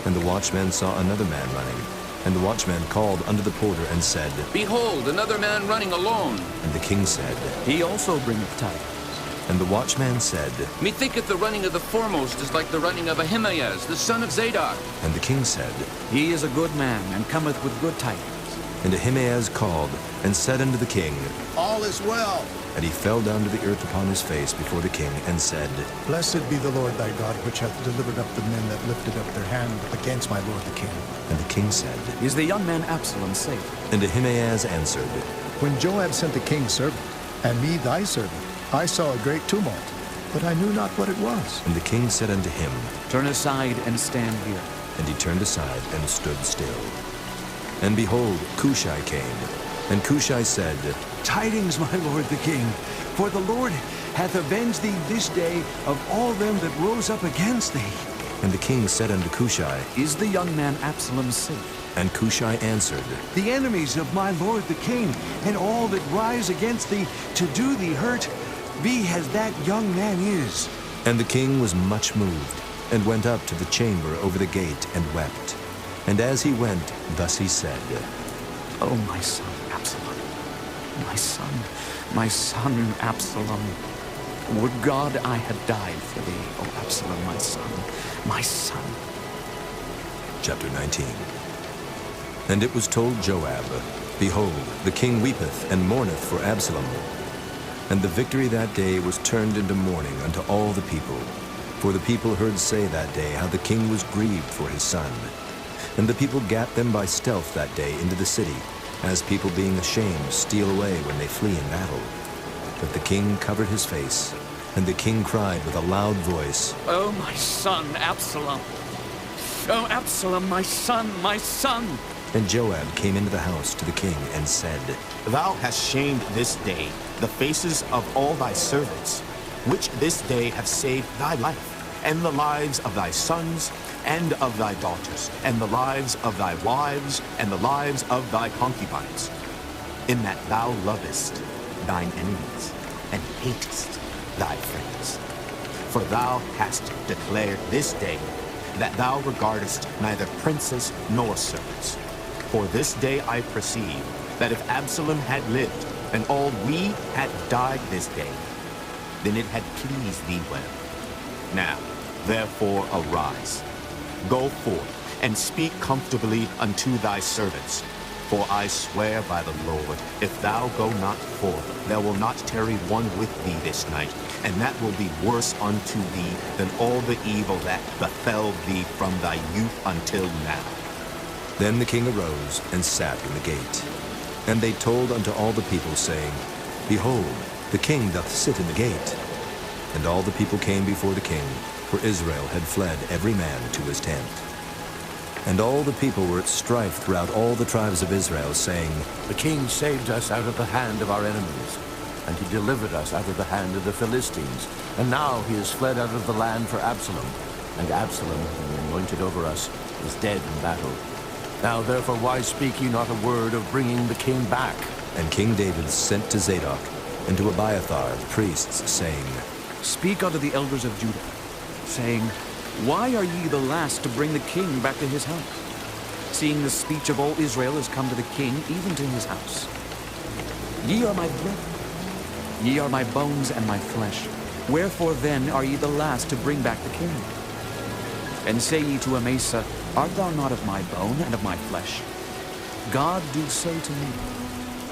And the watchman saw another man running. And the watchman called unto the porter, and said, Behold, another man running alone. And the king said, He also bringeth tidings. And the watchman said, Methinketh the running of the foremost is like the running of Ahimaaz, the son of Zadok. And the king said, He is a good man, and cometh with good tidings. And Ahimaaz called, and said unto the king, All is well. And he fell down to the earth upon his face before the king, and said, Blessed be the Lord thy God, which hath delivered up the men that lifted up their hand against my lord the king. And the king said, Is the young man Absalom safe? And Ahimaaz answered, When Joab sent the king's servant, and me thy servant, I saw a great tumult, but I knew not what it was. And the king said unto him, Turn aside and stand here. And he turned aside and stood still. And behold, Cushai came. And Cushai said, Tidings, my lord the king, for the Lord hath avenged thee this day of all them that rose up against thee. And the king said unto Cushai, Is the young man Absalom safe? And Cushai answered, The enemies of my lord the king, and all that rise against thee to do thee hurt, be as that young man is. And the king was much moved, and went up to the chamber over the gate, and wept. And as he went, thus he said, O my son Absalom, my son Absalom, would God I had died for thee, O Absalom, my son, my son. Chapter 19. And it was told Joab, Behold, the king weepeth and mourneth for Absalom. And the victory that day was turned into mourning unto all the people. For the people heard say that day how the king was grieved for his son. And the people gat them by stealth that day into the city, as people being ashamed steal away when they flee in battle. But the king covered his face, and the king cried with a loud voice, O my son Absalom! O Absalom, my son, my son! And Joab came into the house to the king and said, Thou hast shamed this day the faces of all thy servants, which this day have saved thy life, and the lives of thy sons, and of thy daughters, and the lives of thy wives, and the lives of thy concubines, in that thou lovest thine enemies, and hatest thy friends. For thou hast declared this day that thou regardest neither princes nor servants. For this day I perceive that if Absalom had lived, and all we had died this day, then it had pleased thee well. Now, therefore, arise, go forth, and speak comfortably unto thy servants. For I swear by the Lord, if thou go not forth, there will not tarry one with thee this night, and that will be worse unto thee than all the evil that befell thee from thy youth until now. Then the king arose and sat in the gate. And they told unto all the people, saying, Behold, the king doth sit in the gate. And all the people came before the king, for Israel had fled every man to his tent. And all the people were at strife throughout all the tribes of Israel, saying, The king saved us out of the hand of our enemies, and he delivered us out of the hand of the Philistines. And now he has fled out of the land for Absalom. And Absalom, who anointed over us, is dead in battle. Now therefore why speak ye not a word of bringing the king back? And King David sent to Zadok and to Abiathar the priests, saying, Speak unto the elders of Judah, saying, Why are ye the last to bring the king back to his house? Seeing the speech of all Israel is come to the king, even to his house. Ye are my brethren, ye are my bones and my flesh. Wherefore then are ye the last to bring back the king? And say ye to Amasa, Art thou not of my bone and of my flesh? God do so to me,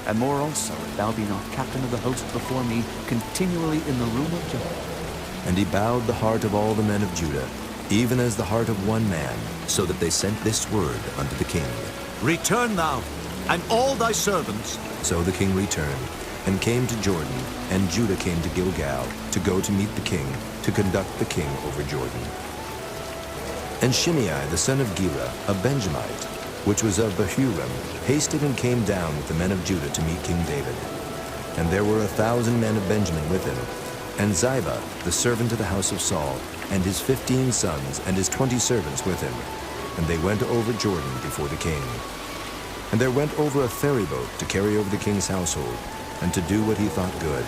and more also, if thou be not captain of the host before me, continually in the room of Jehovah. And he bowed the heart of all the men of Judah, even as the heart of one man, so that they sent this word unto the king. Return thou, and all thy servants. So the king returned, and came to Jordan, and Judah came to Gilgal, to go to meet the king, to conduct the king over Jordan. And Shimei the son of Gera, a Benjamite, which was of Bahurim, hasted and came down with the men of Judah to meet King David. And there were 1,000 men of Benjamin with him, and Ziba, the servant of the house of Saul, and his 15 sons, and his 20 servants with him. And they went over Jordan before the king. And there went over a ferry boat to carry over the king's household, and to do what he thought good.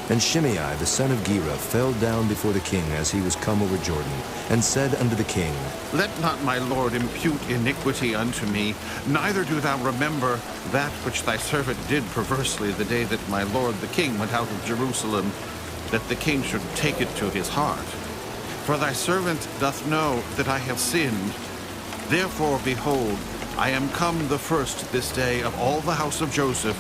And Shimei the son of Gera fell down before the king as he was come over Jordan, and said unto the king, Let not my lord impute iniquity unto me, neither do thou remember that which thy servant did perversely the day that my lord the king went out of Jerusalem, that the king should take it to his heart. For thy servant doth know that I have sinned. Therefore, behold, I am come the first this day of all the house of Joseph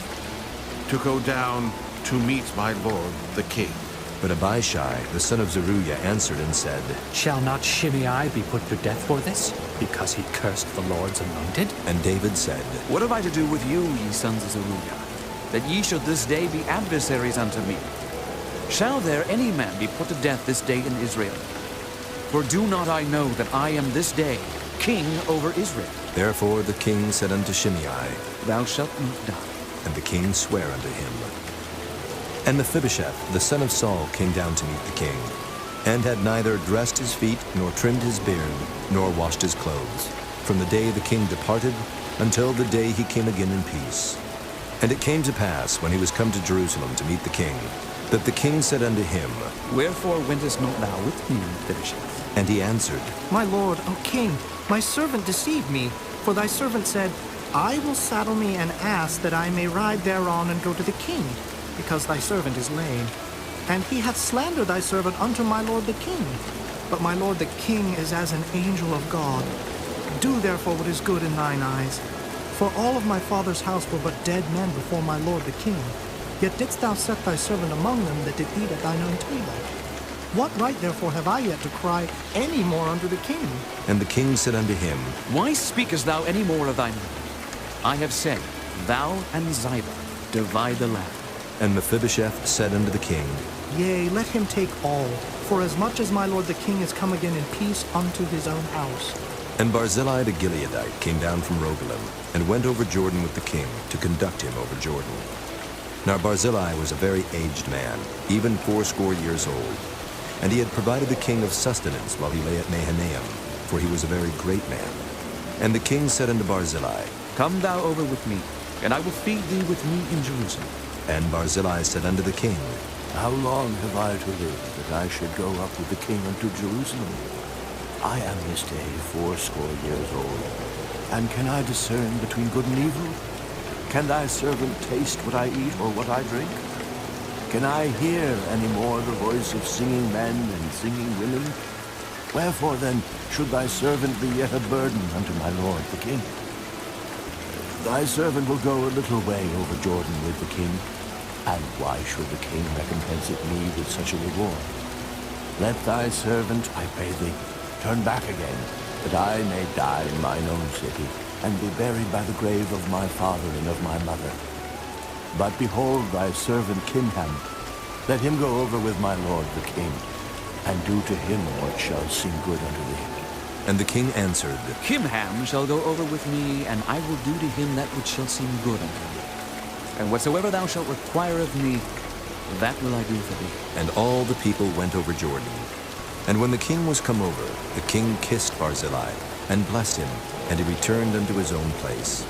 to go down to meet my lord the king. But Abishai, the son of Zeruiah, answered and said, Shall not Shimei be put to death for this, because he cursed the Lord's anointed? And David said, What have I to do with you, ye sons of Zeruiah, that ye should this day be adversaries unto me? Shall there any man be put to death this day in Israel? For do not I know that I am this day king over Israel? Therefore the king said unto Shimei, Thou shalt not die. And the king sware unto him. And Mephibosheth, the son of Saul, came down to meet the king, and had neither dressed his feet, nor trimmed his beard, nor washed his clothes, from the day the king departed until the day he came again in peace. And it came to pass, when he was come to Jerusalem to meet the king, that the king said unto him, Wherefore wentest not thou with me, Mephibosheth? And he answered, My lord, O king, my servant deceived me, for thy servant said, I will saddle me an ass that I may ride thereon and go to the king, because thy servant is lame. And he hath slandered thy servant unto my lord the king. But my lord the king is as an angel of God. Do therefore what is good in thine eyes. For all of my father's house were but dead men before my lord the king. Yet didst thou set thy servant among them that did eat at thine own table. What right therefore have I yet to cry any more unto the king? And the king said unto him, Why speakest thou any more of thy mouth? I have said, Thou and Ziba divide the land. And Mephibosheth said unto the king, Yea, let him take all, for as much as my lord the king is come again in peace unto his own house. And Barzillai the Gileadite came down from Rogelim, and went over Jordan with the king, to conduct him over Jordan. Now Barzillai was a very aged man, even 80 years old. And he had provided the king of sustenance while he lay at Mahanaim, for he was a very great man. And the king said unto Barzillai, Come thou over with me, and I will feed thee with me in Jerusalem. And Barzillai said unto the king, How long have I to live, that I should go up with the king unto Jerusalem? I am this day 80 years old, and can I discern between good and evil? Can thy servant taste what I eat or what I drink? Can I hear any more the voice of singing men and singing women? Wherefore then should thy servant be yet a burden unto my lord the king? Thy servant will go a little way over Jordan with the king, and why should the king recompense it me with such a reward? Let thy servant, I pray thee, turn back again, that I may die in mine own city, and be buried by the grave of my father and of my mother. But behold thy servant Kimham, let him go over with my lord the king, and do to him what shall seem good unto thee. And the king answered, Kimham shall go over with me, and I will do to him that which shall seem good unto thee. And whatsoever thou shalt require of me, that will I do for thee. And all the people went over Jordan. And when the king was come over, the king kissed Barzillai, and blessed him, and he returned unto his own place.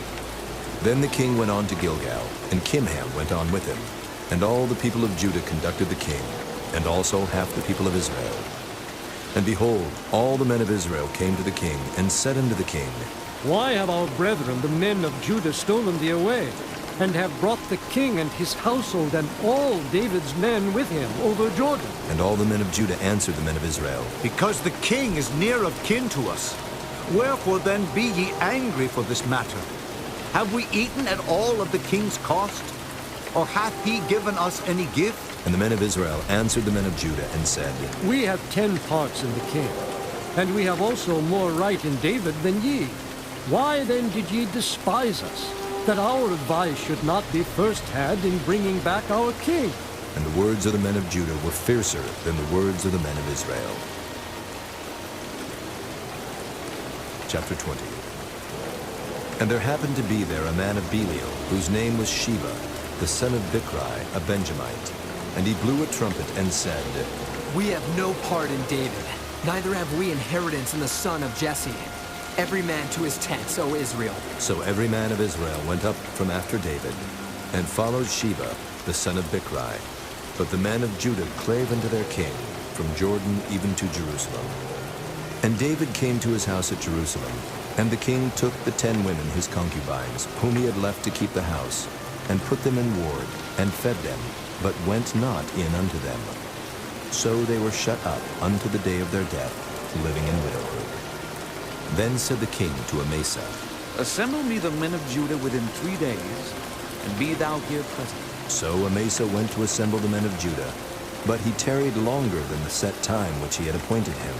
Then the king went on to Gilgal, and Kimham went on with him. And all the people of Judah conducted the king, and also half the people of Israel. And behold, all the men of Israel came to the king, and said unto the king, Why have our brethren, the men of Judah, stolen thee away, and have brought the king and his household and all David's men with him over Jordan? And all the men of Judah answered the men of Israel, Because the king is near of kin to us. Wherefore then be ye angry for this matter? Have we eaten at all of the king's cost? Or hath he given us any gift? And the men of Israel answered the men of Judah, and said, We have 10 parts in the king, and we have also more right in David than ye. Why then did ye despise us, that our advice should not be first had in bringing back our king? And the words of the men of Judah were fiercer than the words of the men of Israel. Chapter 20. And there happened to be there a man of Belial, whose name was Sheba, the son of Bichri, a Benjamite. And he blew a trumpet and said, We have no part in David, neither have we inheritance in the son of Jesse. Every man to his tents, O Israel. So every man of Israel went up from after David, and followed Sheba, the son of Bichri. But the men of Judah clave unto their king, from Jordan even to Jerusalem. And David came to his house at Jerusalem, and the king took the 10 women his concubines, whom he had left to keep the house, and put them in ward, and fed them, but went not in unto them. So they were shut up unto the day of their death, living in widowhood. Then said the king to Amasa, Assemble me the men of Judah within 3 days, and be thou here present. So Amasa went to assemble the men of Judah, but he tarried longer than the set time which he had appointed him.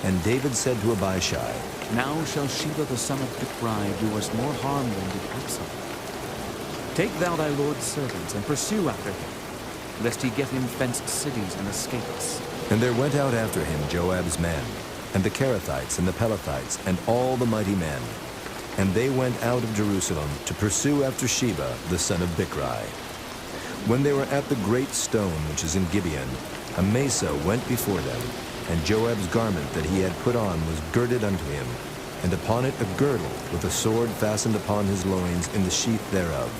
And David said to Abishai, Now shall Sheba the son of Bichri do us more harm than did Absalom. Take thou thy lord's servants, and pursue after him, lest he get in fenced cities and escape us. And there went out after him Joab's men, and the Kerethites and the Pelethites, and all the mighty men. And they went out of Jerusalem to pursue after Sheba the son of Bichri. When they were at the great stone which is in Gibeon, Amasa went before them, and Joab's garment that he had put on was girded unto him, and upon it a girdle with a sword fastened upon his loins in the sheath thereof.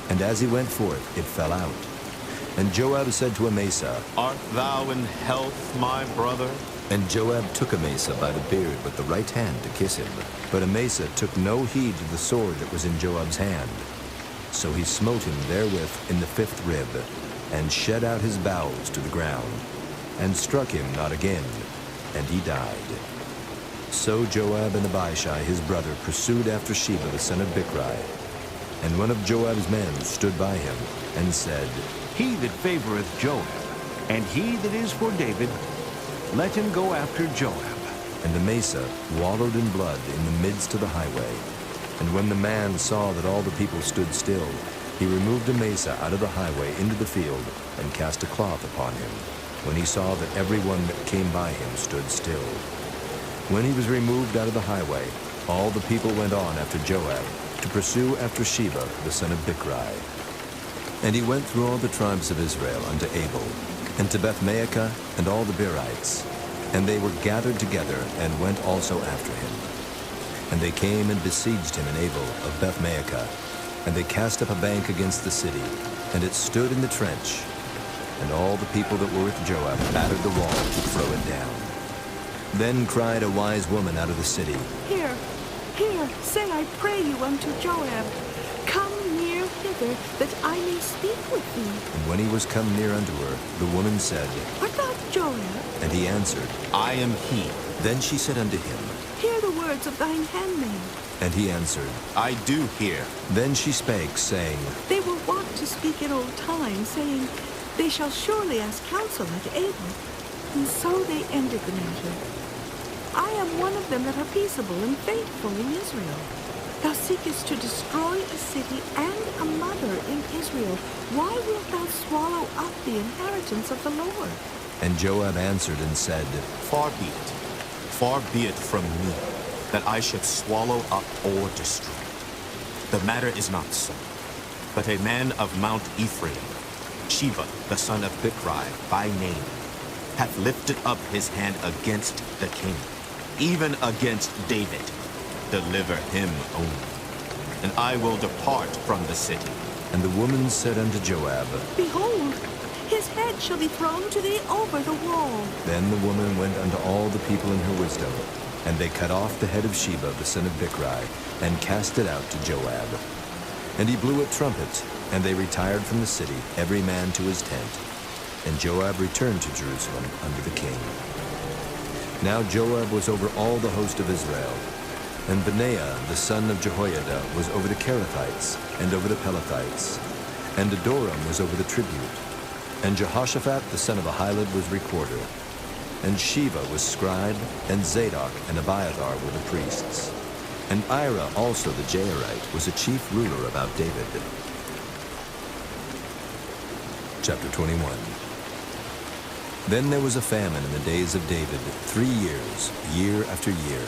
And as he went forth, it fell out. And Joab said to Amasa, Art thou in health, my brother? And Joab took Amasa by the beard with the right hand to kiss him. But Amasa took no heed to the sword that was in Joab's hand. So he smote him therewith in the 5th rib, and shed out his bowels to the ground, and struck him not again, and he died. So Joab and Abishai his brother pursued after Sheba the son of Bichri. And one of Joab's men stood by him, and said, He that favoreth Joab, and he that is for David, let him go after Joab. And Amasa wallowed in blood in the midst of the highway. And when the man saw that all the people stood still, he removed Amasa out of the highway into the field, and cast a cloth upon him, when he saw that every one that came by him stood still. When he was removed out of the highway, all the people went on after Joab, to pursue after Sheba the son of Bichri. And he went through all the tribes of Israel unto Abel, and to Bethmaachah, and all the Berites. And they were gathered together, and went also after him. And they came and besieged him in Abel of Bethmaachah. And they cast up a bank against the city, and it stood in the trench. And all the people that were with Joab battered the wall to throw it down. Then cried a wise woman out of the city, Here, say I pray you unto Joab, Come near hither, that I may speak with thee. And when he was come near unto her, the woman said, Art thou Joab? And he answered, I am he. Then she said unto him, Hear the words of thine handmaid. And he answered, I do hear. Then she spake, saying, They were wont to speak in old time, saying, They shall surely ask counsel at Abel. And so they ended the matter. I am one of them that are peaceable and faithful in Israel. Thou seekest to destroy a city and a mother in Israel. Why wilt thou swallow up the inheritance of the Lord? And Joab answered and said, Far be it from me, that I should swallow up or destroy. The matter is not so, but a man of Mount Ephraim, Sheba the son of Bichri by name, hath lifted up his hand against the king, even against David. Deliver him only. and I will depart from the city. And the woman said unto Joab, Behold, his head shall be thrown to thee over the wall. Then the woman went unto all the people in her wisdom, and they cut off the head of Sheba the son of Bichri, and cast it out to Joab. And he blew a trumpet, and they retired from the city, every man to his tent. And Joab returned to Jerusalem unto the king. Now Joab was over all the host of Israel, and Benaiah the son of Jehoiada was over the Kerethites, and over the Pelethites, and Adoram was over the tribute, and Jehoshaphat the son of Ahilud was recorder, and Sheva was scribe, and Zadok and Abiathar were the priests. And Ira also the Jairite was a chief ruler about David. Chapter 21. Then there was a famine in the days of David 3 years, year after year.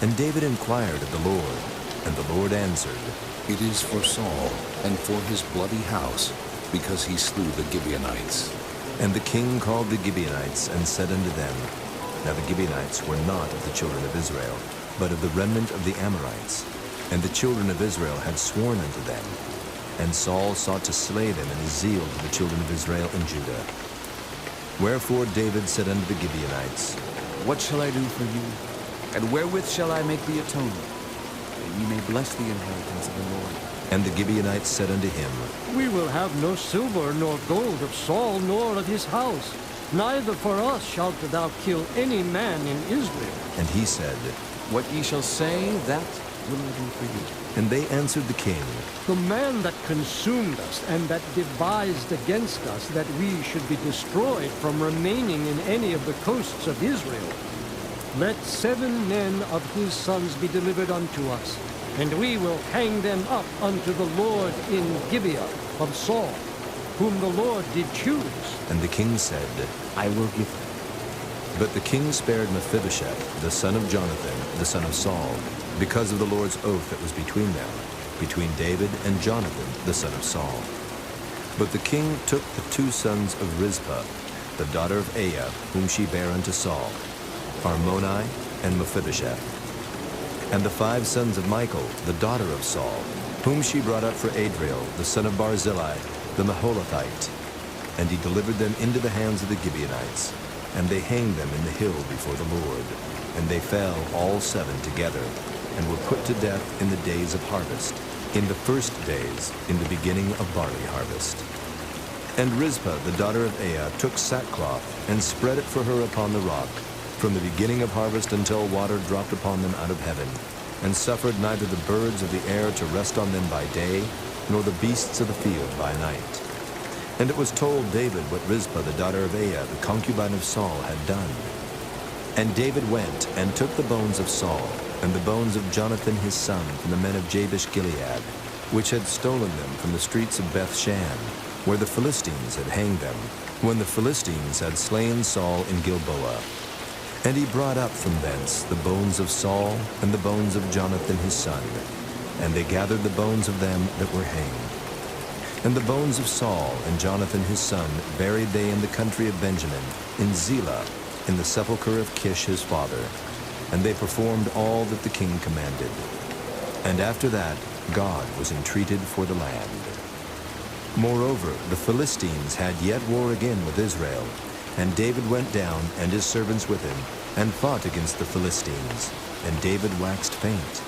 And David inquired of the Lord, and the Lord answered, It is for Saul, and for his bloody house, because he slew the Gibeonites. And the king called the Gibeonites, and said unto them, Now the Gibeonites were not of the children of Israel, but of the remnant of the Amorites. And the children of Israel had sworn unto them. And Saul sought to slay them in his zeal to the children of Israel and Judah. Wherefore David said unto the Gibeonites, What shall I do for you? And wherewith shall I make the atonement, that ye may bless the inheritance of the Lord? And the Gibeonites said unto him, We will have no silver nor gold of Saul nor of his house. Neither for us shalt thou kill any man in Israel. And he said, What ye shall say, that will I do for you. And they answered the king, The man that consumed us and that devised against us that we should be destroyed from remaining in any of the coasts of Israel, let 7 men of his sons be delivered unto us, and we will hang them up unto the Lord in Gibeah of Saul, whom the Lord did choose. And the king said, I will give them. But the king spared Mephibosheth, the son of Jonathan, the son of Saul, because of the Lord's oath that was between them, between David and Jonathan, the son of Saul. But the king took the 2 sons of Rizpah, the daughter of Aiah, whom she bare unto Saul, Armoni and Mephibosheth, and the 5 sons of Michal, the daughter of Saul, whom she brought up for Adriel, the son of Barzillai, the Maholathite. And he delivered them into the hands of the Gibeonites, and they hanged them in the hill before the Lord. And they fell all 7 together, and were put to death in the days of harvest, in the first days, in the beginning of barley harvest. And Rizpah, the daughter of Aiah, took sackcloth, and spread it for her upon the rock, from the beginning of harvest until water dropped upon them out of heaven, and suffered neither the birds of the air to rest on them by day, nor the beasts of the field by night. And it was told David what Rizpah, the daughter of Aiah, the concubine of Saul, had done. And David went and took the bones of Saul, and the bones of Jonathan his son from the men of Jabesh-Gilead, which had stolen them from the streets of Beth-shan, where the Philistines had hanged them, when the Philistines had slain Saul in Gilboa. And he brought up from thence the bones of Saul and the bones of Jonathan his son, and they gathered the bones of them that were hanged. And the bones of Saul and Jonathan his son buried they in the country of Benjamin, in Zelah, in the sepulchre of Kish his father. And they performed all that the king commanded. And after that, God was entreated for the land. Moreover, the Philistines had yet war again with Israel, and David went down, and his servants with him, and fought against the Philistines, and David waxed faint.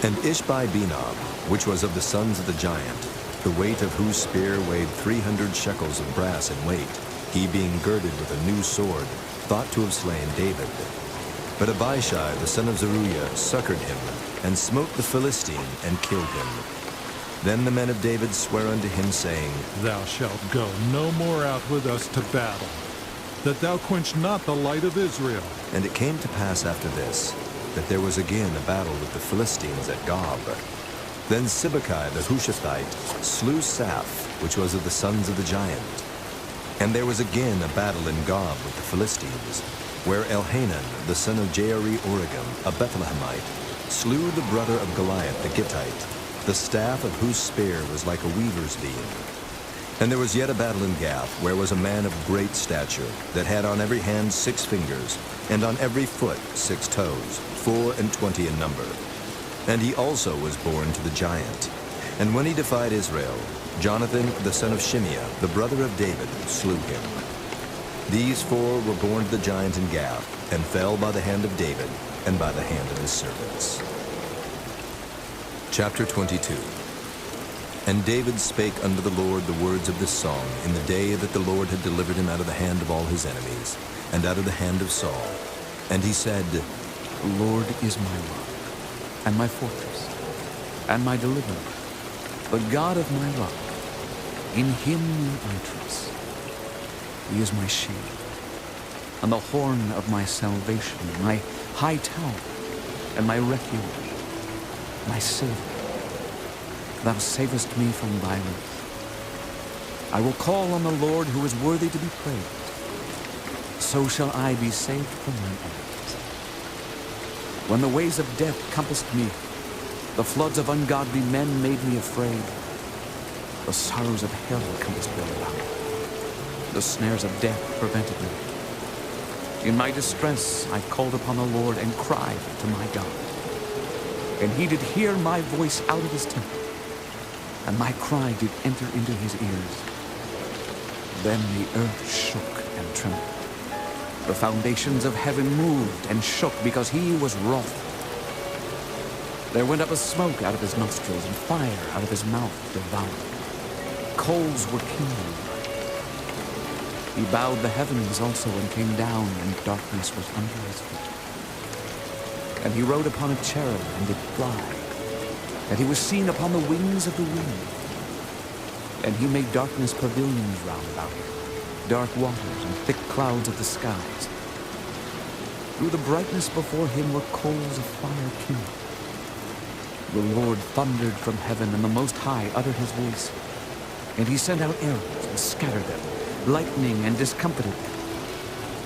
And Ishbi-Benob, which was of the sons of the giant, the weight of whose spear weighed 300 shekels of brass in weight, he being girded with a new sword, thought to have slain David. But Abishai, the son of Zeruiah, succored him, and smote the Philistine, and killed him. Then the men of David sware unto him, saying, Thou shalt go no more out with us to battle, that thou quench not the light of Israel. And it came to pass after this, that there was again a battle with the Philistines at Gob. Then Sibbecai the Hushathite slew Saph, which was of the sons of the giant. And there was again a battle in Gob with the Philistines, where Elhanan, the son of Jaari-Oregim, a Bethlehemite, slew the brother of Goliath the Gittite, the staff of whose spear was like a weaver's beam. And there was yet a battle in Gath, where was a man of great stature, that had on every hand 6 fingers, and on every foot 6 toes, 24 in number. And he also was born to the giant. And when he defied Israel, Jonathan, the son of Shimeah, the brother of David, slew him. These 4 were born to the giant in Gath, and fell by the hand of David, and by the hand of his servants. Chapter 22. And David spake unto the Lord the words of this song in the day that the Lord had delivered him out of the hand of all his enemies, and out of the hand of Saul. And he said, The Lord is my rock, and my fortress, and my deliverer, the God of my rock. In him will I trust. He is my shield, and the horn of my salvation, my high tower, and my refuge, my Savior. Thou savest me from violence. I will call on the Lord, who is worthy to be praised. So shall I be saved from my enemies. When the ways of death compassed me, the floods of ungodly men made me afraid. The sorrows of hell compassed me about. The snares of death prevented me. In my distress I called upon the Lord and cried to my God. And he did hear my voice out of his temple, and my cry did enter into his ears. Then the earth shook and trembled. The foundations of heaven moved and shook, because he was wroth. There went up a smoke out of his nostrils, and fire out of his mouth devoured. Coals were kindled. He bowed the heavens also, and came down, and darkness was under his feet. And he rode upon a cherub, and did fly, and he was seen upon the wings of the wind. And he made darkness pavilions round about him, dark waters and thick clouds of the skies. Through the brightness before him were coals of fire kindled. The Lord thundered from heaven, and the Most High uttered his voice. And he sent out arrows and scattered them, lightning and discomfited them.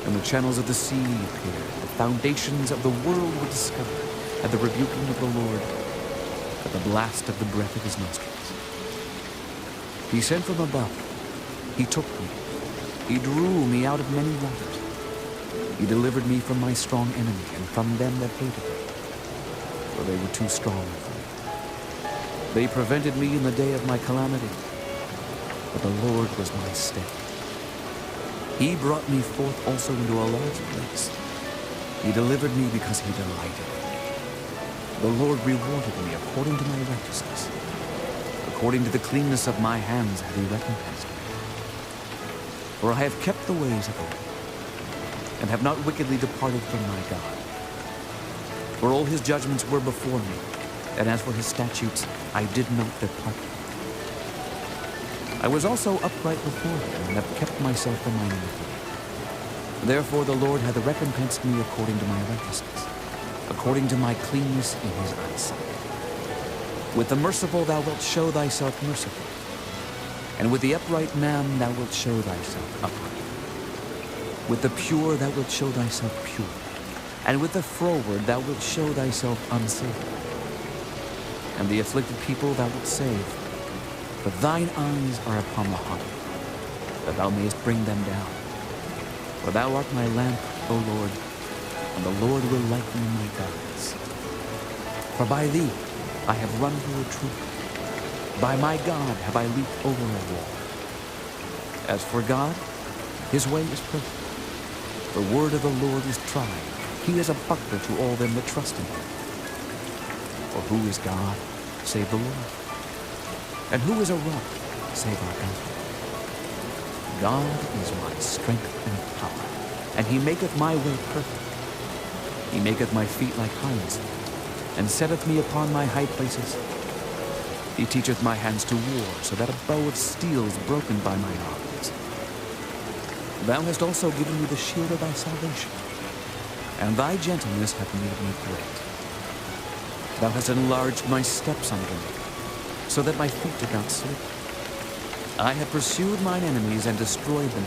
And the channels of the sea appeared, the foundations of the world were discovered, at the rebuking of the Lord, at the blast of the breath of his nostrils. He sent from above, he took me, he drew me out of many waters. He delivered me from my strong enemy, and from them that hated me, for they were too strong for me. They prevented me in the day of my calamity, but the Lord was my stay. He brought me forth also into a large place. He delivered me because he delighted in me. The Lord rewarded me according to my righteousness. According to the cleanness of my hands hath he recompensed me. For I have kept the ways of the Lord, and have not wickedly departed from my God. For all his judgments were before me, and as for his statutes, I did not depart from them. I was also upright before him, and have kept myself from mine iniquity. Therefore the Lord hath recompensed me according to my righteousness, according to my cleanness in his eyesight. With the merciful thou wilt show thyself merciful, and with the upright man thou wilt show thyself upright. With the pure thou wilt show thyself pure, and with the froward thou wilt show thyself unsaved. And the afflicted people thou wilt save, but thine eyes are upon the haughty, that thou mayest bring them down. For thou art my lamp, O Lord, and the Lord will lighten my darkness. For by thee I have run through a troop. By my God have I leaped over a wall. As for God, his way is perfect. The word of the Lord is tried. He is a buckler to all them that trust in him. For who is God, save the Lord? And who is a rock, save our God? God is my strength and power, and he maketh my way perfect. He maketh my feet like hinds, and setteth me upon my high places. He teacheth my hands to war, so that a bow of steel is broken by my arms. Thou hast also given me the shield of thy salvation, and thy gentleness hath made me great. Thou hast enlarged my steps under me, so that my feet did not slip. I have pursued mine enemies and destroyed them,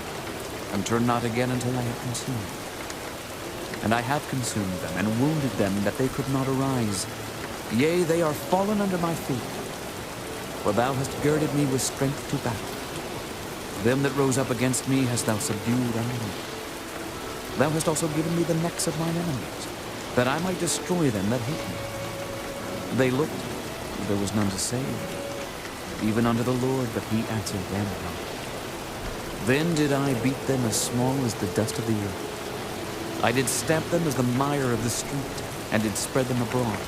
and turned not again until I had consumed them. And I have consumed them, and wounded them, that they could not arise. Yea, they are fallen under my feet. For thou hast girded me with strength to battle. Them that rose up against me hast thou subdued under me. Thou hast also given me the necks of mine enemies, that I might destroy them that hate me. They looked, and there was none to save, even unto the Lord, but he answered them not. Then did I beat them as small as the dust of the earth. I did stamp them as the mire of the street, and did spread them abroad.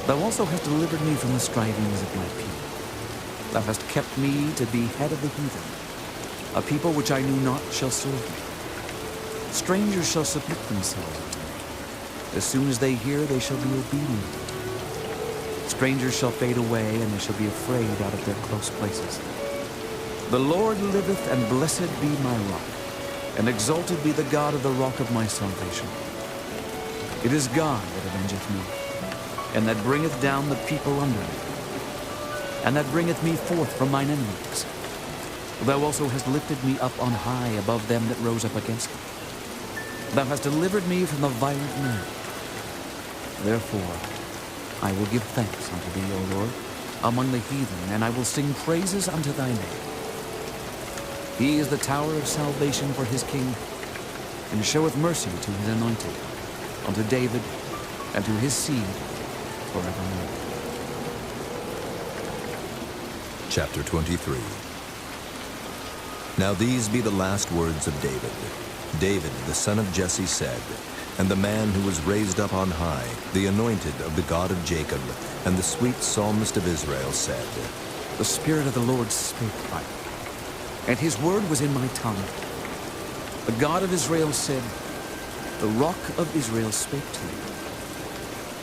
Thou also hast delivered me from the strivings of my people. Thou hast kept me to be head of the heathen. A people which I knew not shall serve me. Strangers shall submit themselves unto me. As soon as they hear, they shall be obedient. Strangers shall fade away, and they shall be afraid out of their close places. The Lord liveth, and blessed be my rock, and exalted be the God of the rock of my salvation. It is God that avengeth me, and that bringeth down the people under me, and that bringeth me forth from mine enemies. Thou also hast lifted me up on high above them that rose up against me. Thou hast delivered me from the violent man. Therefore I will give thanks unto thee, O Lord, among the heathen, and I will sing praises unto thy name. He is the tower of salvation for his king, and showeth mercy to his anointed, unto David, and to his seed forevermore. Chapter 23. Now these be the last words of David. David, the son of Jesse, said, and the man who was raised up on high, the anointed of the God of Jacob, and the sweet psalmist of Israel, said, The Spirit of the Lord spake by me, and his word was in my tongue. The God of Israel said, The rock of Israel spake to me.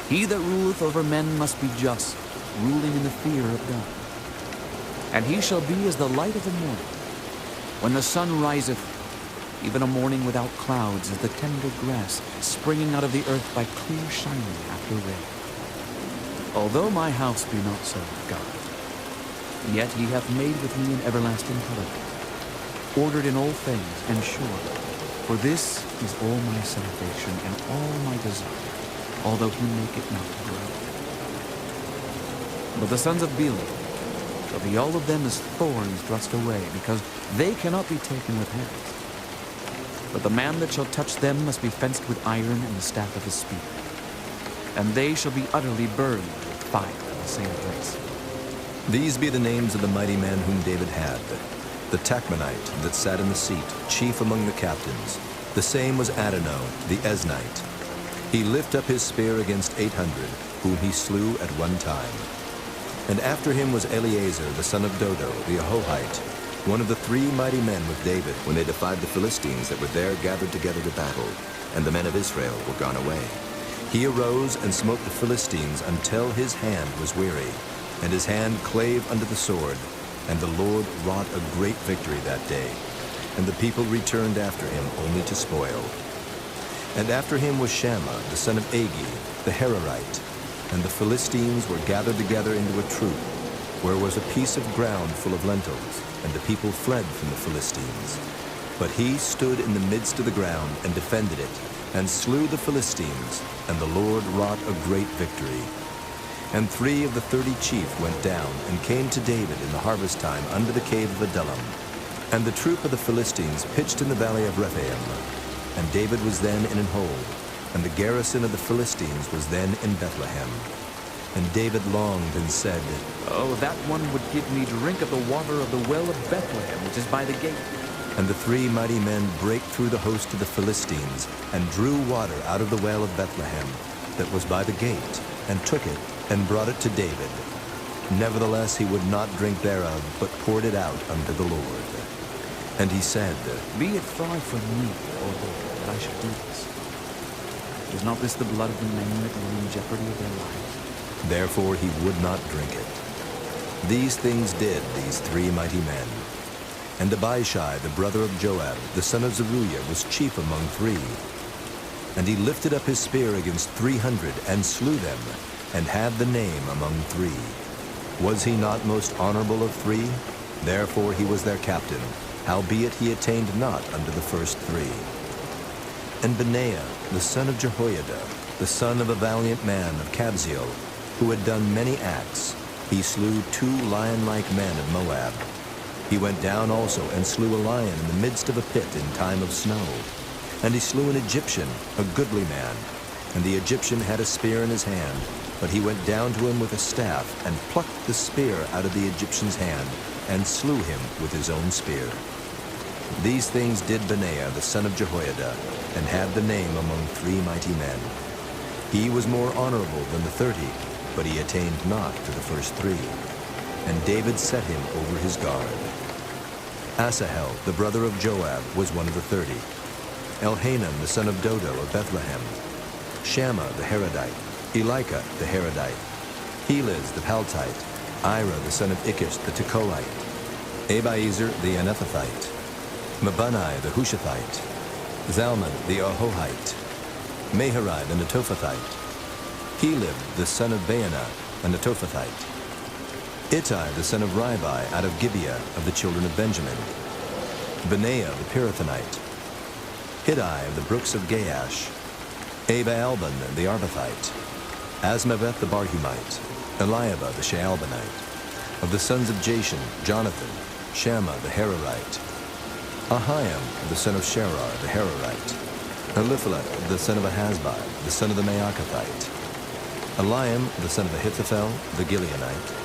He that ruleth over men must be just, ruling in the fear of God. And he shall be as the light of the morning, when the sun riseth, even a morning without clouds, as the tender grass springing out of the earth by clear shining after rain. Although my house be not so with God, yet he hath made with me an everlasting covenant, ordered in all things and sure. For this is all my salvation and all my desire, although he make it not to grow. But the sons of Belial shall be all of them as thorns thrust away, because they cannot be taken with hands. But the man that shall touch them must be fenced with iron and the staff of his spear. And they shall be utterly burned with fire in the same place. These be the names of the mighty men whom David had. The Tachmonite that sat in the seat, chief among the captains. The same was Adonai, the Eznite. He lift up his spear against 800, whom he slew at one time. And after him was Eleazar, the son of Dodo, the Ahohite, one of the 3 mighty men with David, when they defied the Philistines that were there gathered together to battle, and the men of Israel were gone away. He arose and smote the Philistines until his hand was weary, and his hand clave unto the sword, and the Lord wrought a great victory that day. And the people returned after him only to spoil. And after him was Shammah, the son of Agi, the Hararite, and the Philistines were gathered together into a troop, where was a piece of ground full of lentils, and the people fled from the Philistines. But he stood in the midst of the ground and defended it, and slew the Philistines, and the Lord wrought a great victory. And 3 of the 30 chief went down, and came to David in the harvest time under the cave of Adullam. And the troop of the Philistines pitched in the valley of Rephaim. And David was then in an hold, and the garrison of the Philistines was then in Bethlehem. And David longed and said, Oh, that one would give me drink of the water of the well of Bethlehem, which is by the gate. And the 3 mighty men brake through the host of the Philistines, and drew water out of the well of Bethlehem, that was by the gate, and took it, and brought it to David. Nevertheless he would not drink thereof, but poured it out unto the Lord. And he said, Be it far from me, O Lord, that I should do this. Is not this the blood of the men that were in jeopardy of their lives? Therefore he would not drink it. These things did these 3 mighty men. And Abishai, the brother of Joab, the son of Zeruiah, was chief among 3. And he lifted up his spear against 300, and slew them, and had the name among 3. Was he not most honorable of 3? Therefore he was their captain, howbeit he attained not unto the first 3. And Benaiah, the son of Jehoiada, the son of a valiant man of Kabzeel, who had done many acts, he slew 2 lion-like men of Moab. He went down also and slew a lion in the midst of a pit in time of snow. And he slew an Egyptian, a goodly man. And the Egyptian had a spear in his hand, But he went down to him with a staff and plucked the spear out of the Egyptian's hand and slew him with his own spear. These things did Benaiah the son of Jehoiada, and had the name among 3 mighty men. He was more honorable than the 30, but he attained not to the first 3. And David set him over his guard. Asahel, the brother of Joab, was one of the 30. Elhanan, the son of Dodo of Bethlehem. Shammah, the Harodite. Elika, the Harodite. Heliz, the Paltite. Ira, the son of Ikish, the Tekoite. Abiezer, the Anethothite. Mabunai, the Hushathite. Zalman, the Ahohite. Maharai, the Netophathite. Helib, the son of Baanah, a Netophathite. Ittai, the son of Ribai, out of Gibeah of the children of Benjamin. Benaiah, the Pirathonite. Hiddai of the brooks of Gaash. Abaalban, the Arbathite. Asmaveth, the Barhumite. Eliabah, the Shaalbanite. Of the sons of Jashan, Jonathan. Shammah, the Hararite. Ahiam, the son of Sherar, the Hararite. Eliphalet, the son of Ahasbai, the son of the Maacathite. Eliam, the son of Ahithophel, the Gileonite.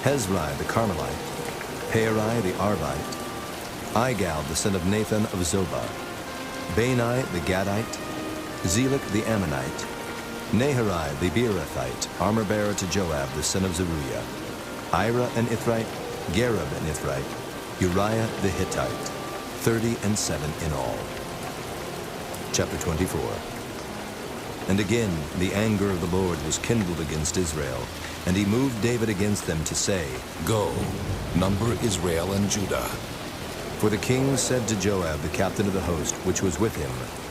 Hezrai, the Carmelite. Pearai, the Arbite. Igal, the son of Nathan of Zobah. Bani, the Gadite. Zelek, the Ammonite. Naharai, the Beerothite, armor-bearer to Joab, the son of Zeruiah. Ira, an Ithrite. Gareb, an Ithrite. Uriah, the Hittite. 37 in all. Chapter 24. And again, the anger of the Lord was kindled against Israel, and he moved David against them to say, Go, number Israel and Judah. For the king said to Joab, the captain of the host, which was with him,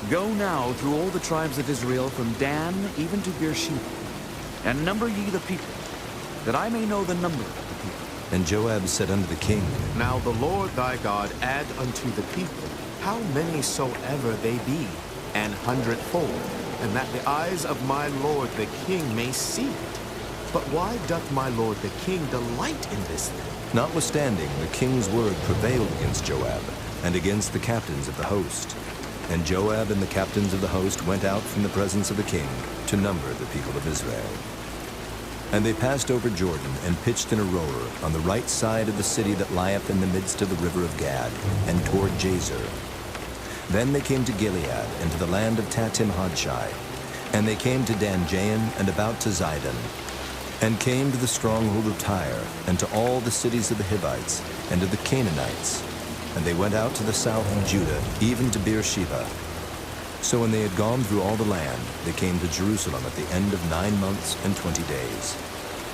Go now through all the tribes of Israel, from Dan even to Beersheba, and number ye the people, that I may know the number of the people. And Joab said unto the king, Now the Lord thy God add unto the people how many soever they be, 100-fold, and that the eyes of my lord the king may see it. But why doth my lord the king delight in this thing? Notwithstanding, the king's word prevailed against Joab, and against the captains of the host. And Joab and the captains of the host went out from the presence of the king to number the people of Israel. And they passed over Jordan, and pitched in a rower on the right side of the city that lieth in the midst of the river of Gad, and toward Jazer. Then they came to Gilead, and to the land of Tatim-Hodshai. And they came to Dan-Jaan, and about to Zidon, and came to the stronghold of Tyre, and to all the cities of the Hivites, and to the Canaanites. And they went out to the south of Judah, even to Beersheba. So when they had gone through all the land, they came to Jerusalem at the end of 9 months and 20 days.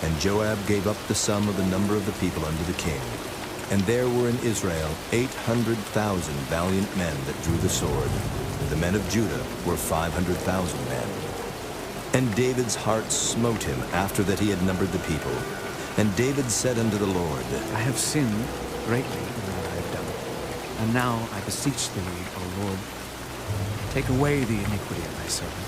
And Joab gave up the sum of the number of the people unto the king. And there were in Israel 800,000 valiant men that drew the sword. The men of Judah were 500,000 men. And David's heart smote him after that he had numbered the people. And David said unto the Lord, I have sinned greatly in what I have done. And now I beseech thee, O Lord, take away the iniquity of thy servant,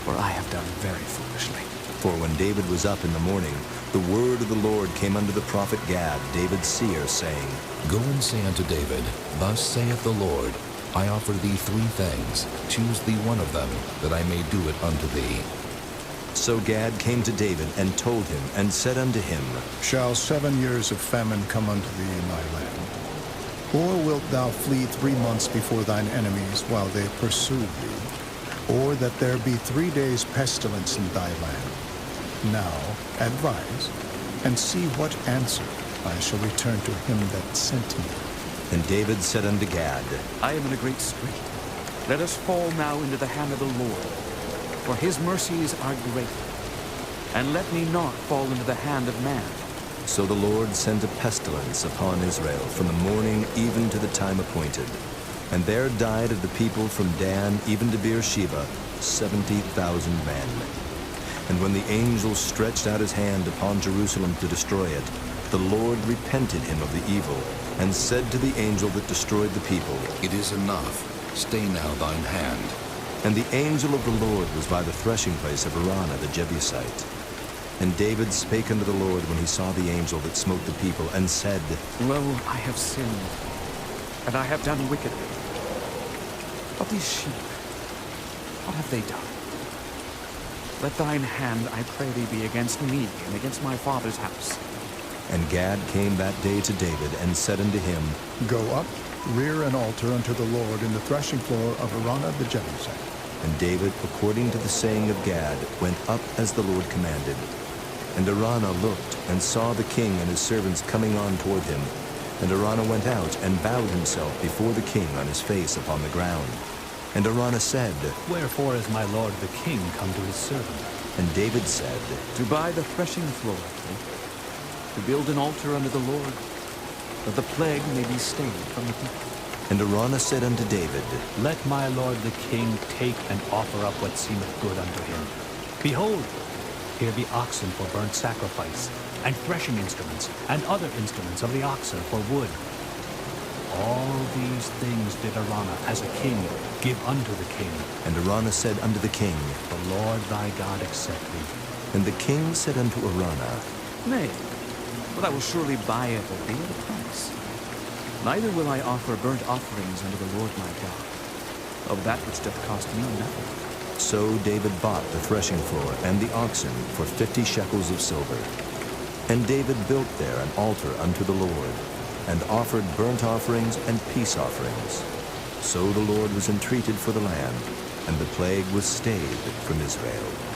for I have done very foolishly. For when David was up in the morning, the word of the Lord came unto the prophet Gad, David's seer, saying, Go and say unto David, Thus saith the Lord, I offer thee 3 things. Choose thee one of them, that I may do it unto thee. So Gad came to David, and told him, and said unto him, Shall 7 years of famine come unto thee in thy land? Or wilt thou flee 3 months before thine enemies while they pursue thee? Or that there be 3 days pestilence in thy land? Now advise, and see what answer I shall return to him that sent me. And David said unto Gad, I am in a great strait. Let us fall now into the hand of the Lord, for his mercies are great. And let me not fall into the hand of man. So the Lord sent a pestilence upon Israel from the morning even to the time appointed. And there died of the people from Dan even to Beersheba 70,000 men. And when the angel stretched out his hand upon Jerusalem to destroy it, the Lord repented him of the evil, and said to the angel that destroyed the people, It is enough. Stay now thine hand. And the angel of the Lord was by the threshing place of Araunah the Jebusite. And David spake unto the Lord when he saw the angel that smote the people, and said, Lo, I have sinned, and I have done wickedly. But these sheep, what have they done? Let thine hand, I pray thee, be against me and against my father's house. And Gad came that day to David and said unto him, Go up, rear an altar unto the Lord in the threshing floor of Araunah the Jebusite. And David, according to the saying of Gad, went up as the Lord commanded. And Araunah looked, and saw the king and his servants coming on toward him. And Araunah went out, and bowed himself before the king on his face upon the ground. And Araunah said, Wherefore is my lord the king come to his servant? And David said, To buy the threshing floor, to build an altar unto the Lord, that the plague may be stayed from the people. And Araunah said unto David, Let my lord the king take and offer up what seemeth good unto him. Behold, here be oxen for burnt sacrifice, and threshing instruments, and other instruments of the oxen for wood. All these things did Araunah as a king give unto the king. And Araunah said unto the king, The Lord thy God accept thee. And the king said unto Araunah, Nay, but I will surely buy it of thee at a price. Neither will I offer burnt offerings unto the Lord my God, of that which doth cost me nothing. So David bought the threshing floor and the oxen for 50 shekels of silver. And David built there an altar unto the Lord, and offered burnt offerings and peace offerings. So the Lord was entreated for the land, and the plague was stayed from Israel.